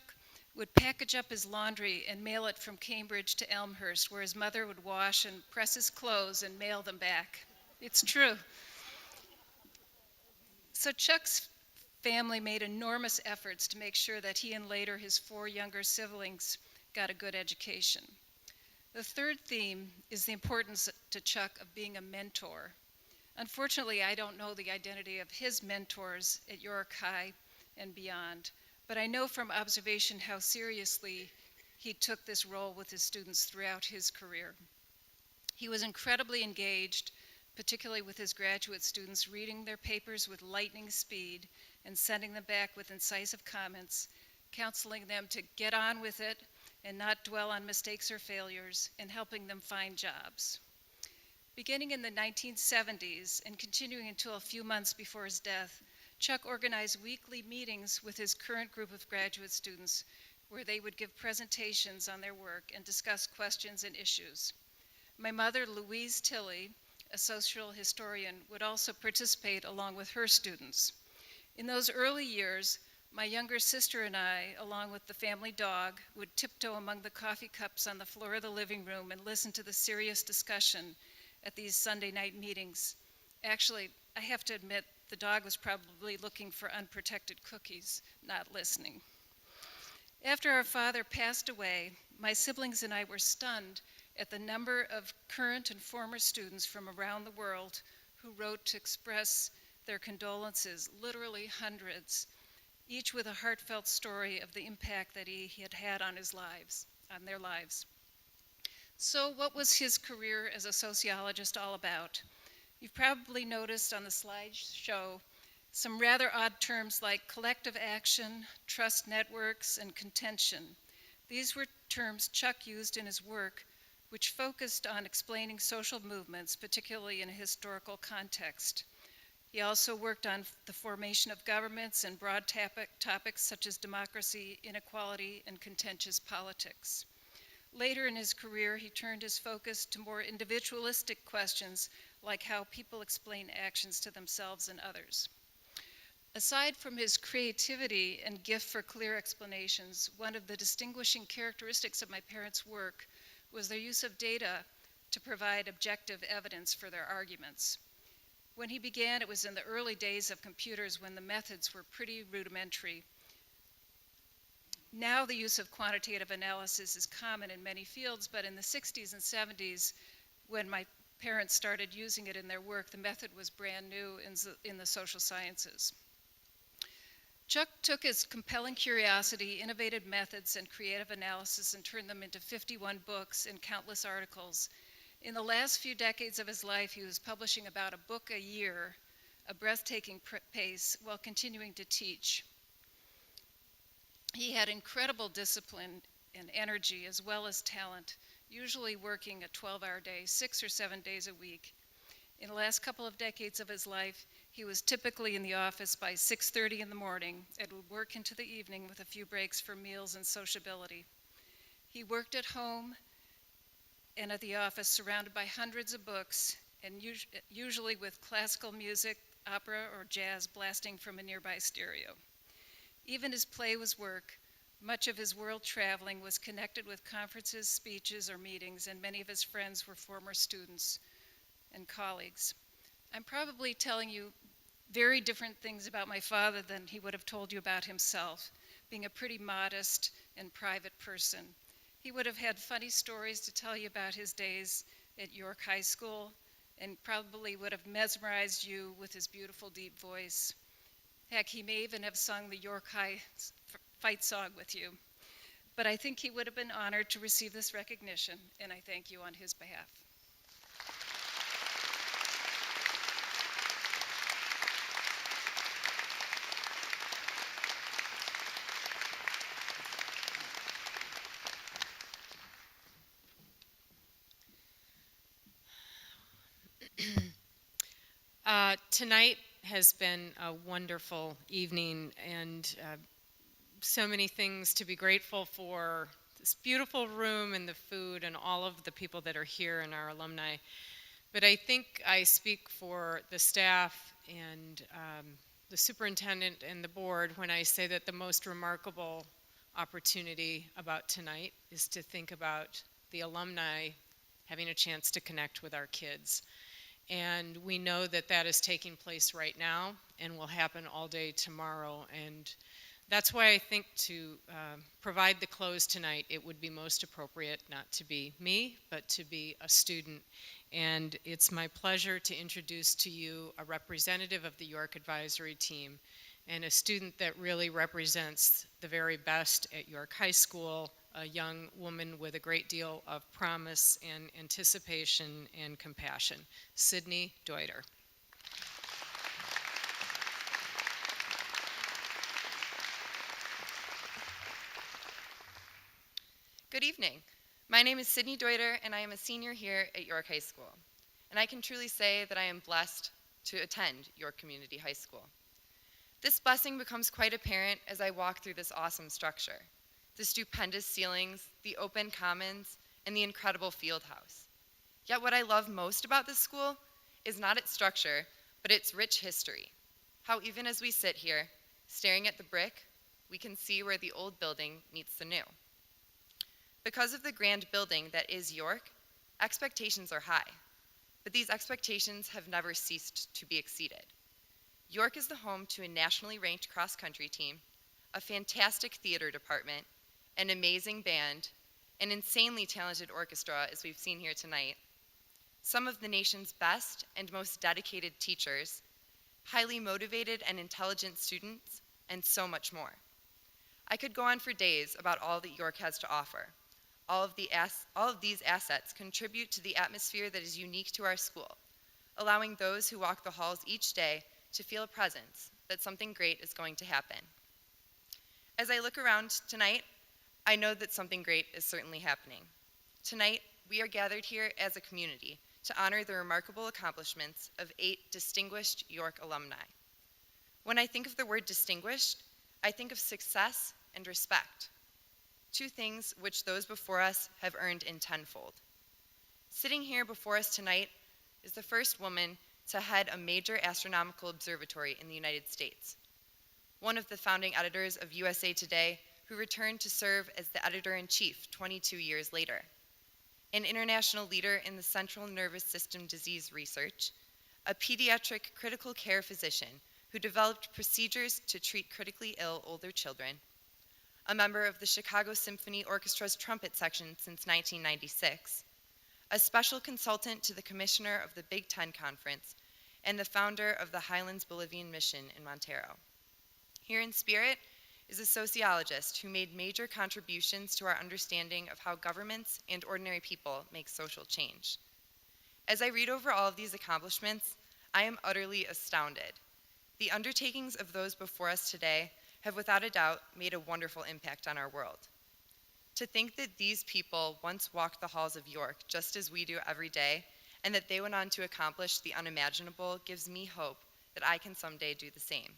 would package up his laundry and mail it from Cambridge to Elmhurst, where his mother would wash and press his clothes and mail them back. It's true. So Chuck's family made enormous efforts to make sure that he and later his 4 younger siblings got a good education. The third theme is the importance to Chuck of being a mentor. Unfortunately, I don't know the identity of his mentors at York High and beyond, but I know from observation how seriously he took this role with his students throughout his career. He was incredibly engaged, particularly with his graduate students, reading their papers with lightning speed and sending them back with incisive comments, counseling them to get on with it and not dwell on mistakes or failures, and helping them find jobs. Beginning in the 1970s and continuing until a few months before his death, Chuck organized weekly meetings with his current group of graduate students where they would give presentations on their work and discuss questions and issues. My mother, Louise Tilley, a social historian, would also participate along with her students. In those early years, my younger sister and I, along with the family dog, would tiptoe among the coffee cups on the floor of the living room and listen to the serious discussion at these Sunday night meetings. Actually, I have to admit, the dog was probably looking for unprotected cookies, not listening. After our father passed away, my siblings and I were stunned at the number of current and former students from around the world who wrote to express their condolences, literally hundreds, each with a heartfelt story of the impact that he had had on their lives. So what was his career as a sociologist all about? You've probably noticed on the slideshow some rather odd terms like collective action, trust networks, and contention. These were terms Chuck used in his work, which focused on explaining social movements, particularly in a historical context. He also worked on the formation of governments and broad topics such as democracy, inequality, and contentious politics. Later in his career, he turned his focus to more individualistic questions like how people explain actions to themselves and others. Aside from his creativity and gift for clear explanations, one of the distinguishing characteristics of my parents' work was their use of data to provide objective evidence for their arguments. When he began, it was in the early days of computers when the methods were pretty rudimentary. Now the use of quantitative analysis is common in many fields, but in the 60s and 70s, when my parents started using it in their work, the method was brand new in the social sciences. Chuck took his compelling curiosity, innovative methods, and creative analysis and turned them into 51 books and countless articles. In the last few decades of his life, he was publishing about a book a year, a breathtaking pace, while continuing to teach. He had incredible discipline and energy as well as talent, usually working a 12-hour day, 6 or 7 days a week. In the last couple of decades of his life, he was typically in the office by 6:30 in the morning and would work into the evening with a few breaks for meals and sociability. He worked at home and at the office surrounded by hundreds of books and usually with classical music, opera, or jazz blasting from a nearby stereo. Even his play was work. Much of his world traveling was connected with conferences, speeches, or meetings, and many of his friends were former students and colleagues. I'm probably telling you very different things about my father than he would have told you about himself, being a pretty modest and private person. He would have had funny stories to tell you about his days at York High School and probably would have mesmerized you with his beautiful, deep voice. Heck, he may even have sung the York High fight song with you. But I think he would have been honored to receive this recognition, and I thank you on his behalf. Tonight has been a wonderful evening and so many things to be grateful for. This beautiful room and the food and all of the people that are here and our alumni. But I think I speak for the staff and the superintendent and the board when I say that the most remarkable opportunity about tonight is to think about the alumni having a chance to connect with our kids. And we know that that is taking place right now and will happen all day tomorrow. And that's why I think to provide the close tonight, it would be most appropriate not to be me, but to be a student. And it's my pleasure to introduce to you a representative of the York Advisory Team and a student that really represents the very best at York High School, a young woman with a great deal of promise and anticipation and compassion, Sydney Deuter. Good evening. My name is Sydney Deuter, and I am a senior here at York High School. And I can truly say that I am blessed to attend York Community High School. This blessing becomes quite apparent as I walk through this awesome structure. The stupendous ceilings, the open commons, and the incredible field house. Yet what I love most about this school is not its structure, but its rich history. How even as we sit here, staring at the brick, we can see where the old building meets the new. Because of the grand building that is York, expectations are high, but these expectations have never ceased to be exceeded. York is the home to a nationally ranked cross-country team, a fantastic theater department, an amazing band, an insanely talented orchestra, as we've seen here tonight, some of the nation's best and most dedicated teachers, highly motivated and intelligent students, and so much more. I could go on for days about all that York has to offer. All of these assets contribute to the atmosphere that is unique to our school, allowing those who walk the halls each day to feel a presence that something great is going to happen. As I look around tonight, I know that something great is certainly happening. Tonight, we are gathered here as a community to honor the remarkable accomplishments of 8 distinguished York alumni. When I think of the word distinguished, I think of success and respect, 2 things which those before us have earned in tenfold. Sitting here before us tonight, is the first woman to head a major astronomical observatory in the United States. One of the founding editors of USA Today, who returned to serve as the editor-in-chief 22 years later. An international leader in the central nervous system disease research, a pediatric critical care physician who developed procedures to treat critically ill older children, a member of the Chicago Symphony Orchestra's trumpet section since 1996, a special consultant to the commissioner of the Big Ten Conference, and the founder of the Highlands Bolivian Mission in Montero. Here in spirit is a sociologist who made major contributions to our understanding of how governments and ordinary people make social change. As I read over all of these accomplishments, I am utterly astounded. The undertakings of those before us today have without a doubt made a wonderful impact on our world. To think that these people once walked the halls of York just as we do every day, and that they went on to accomplish the unimaginable gives me hope that I can someday do the same.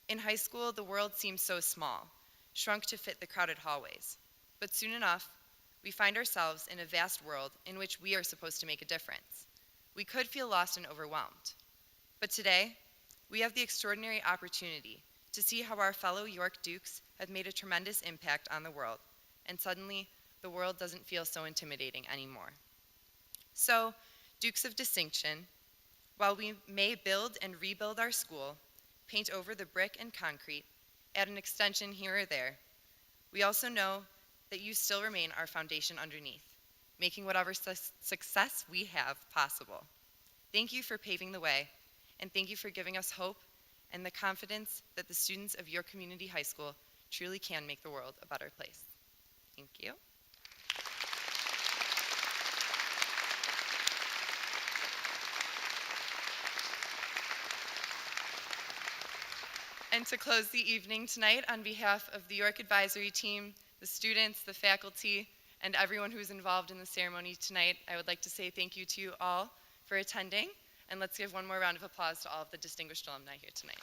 In high school, the world seems so small, shrunk to fit the crowded hallways. But soon enough, we find ourselves in a vast world in which we are supposed to make a difference. We could feel lost and overwhelmed. But today, we have the extraordinary opportunity to see how our fellow York Dukes have made a tremendous impact on the world, and suddenly, the world doesn't feel so intimidating anymore. So, Dukes of Distinction, while we may build and rebuild our school, paint over the brick and concrete, add an extension here or there, we also know that you still remain our foundation underneath, making whatever success we have possible. Thank you for paving the way, and thank you for giving us hope and the confidence that the students of your community high school truly can make the world a better place. Thank you. And to close the evening tonight, on behalf of the York Advisory Team, the students, the faculty, and everyone who's involved in the ceremony tonight, I would like to say thank you to you all for attending, and let's give one more round of applause to all of the distinguished alumni here tonight.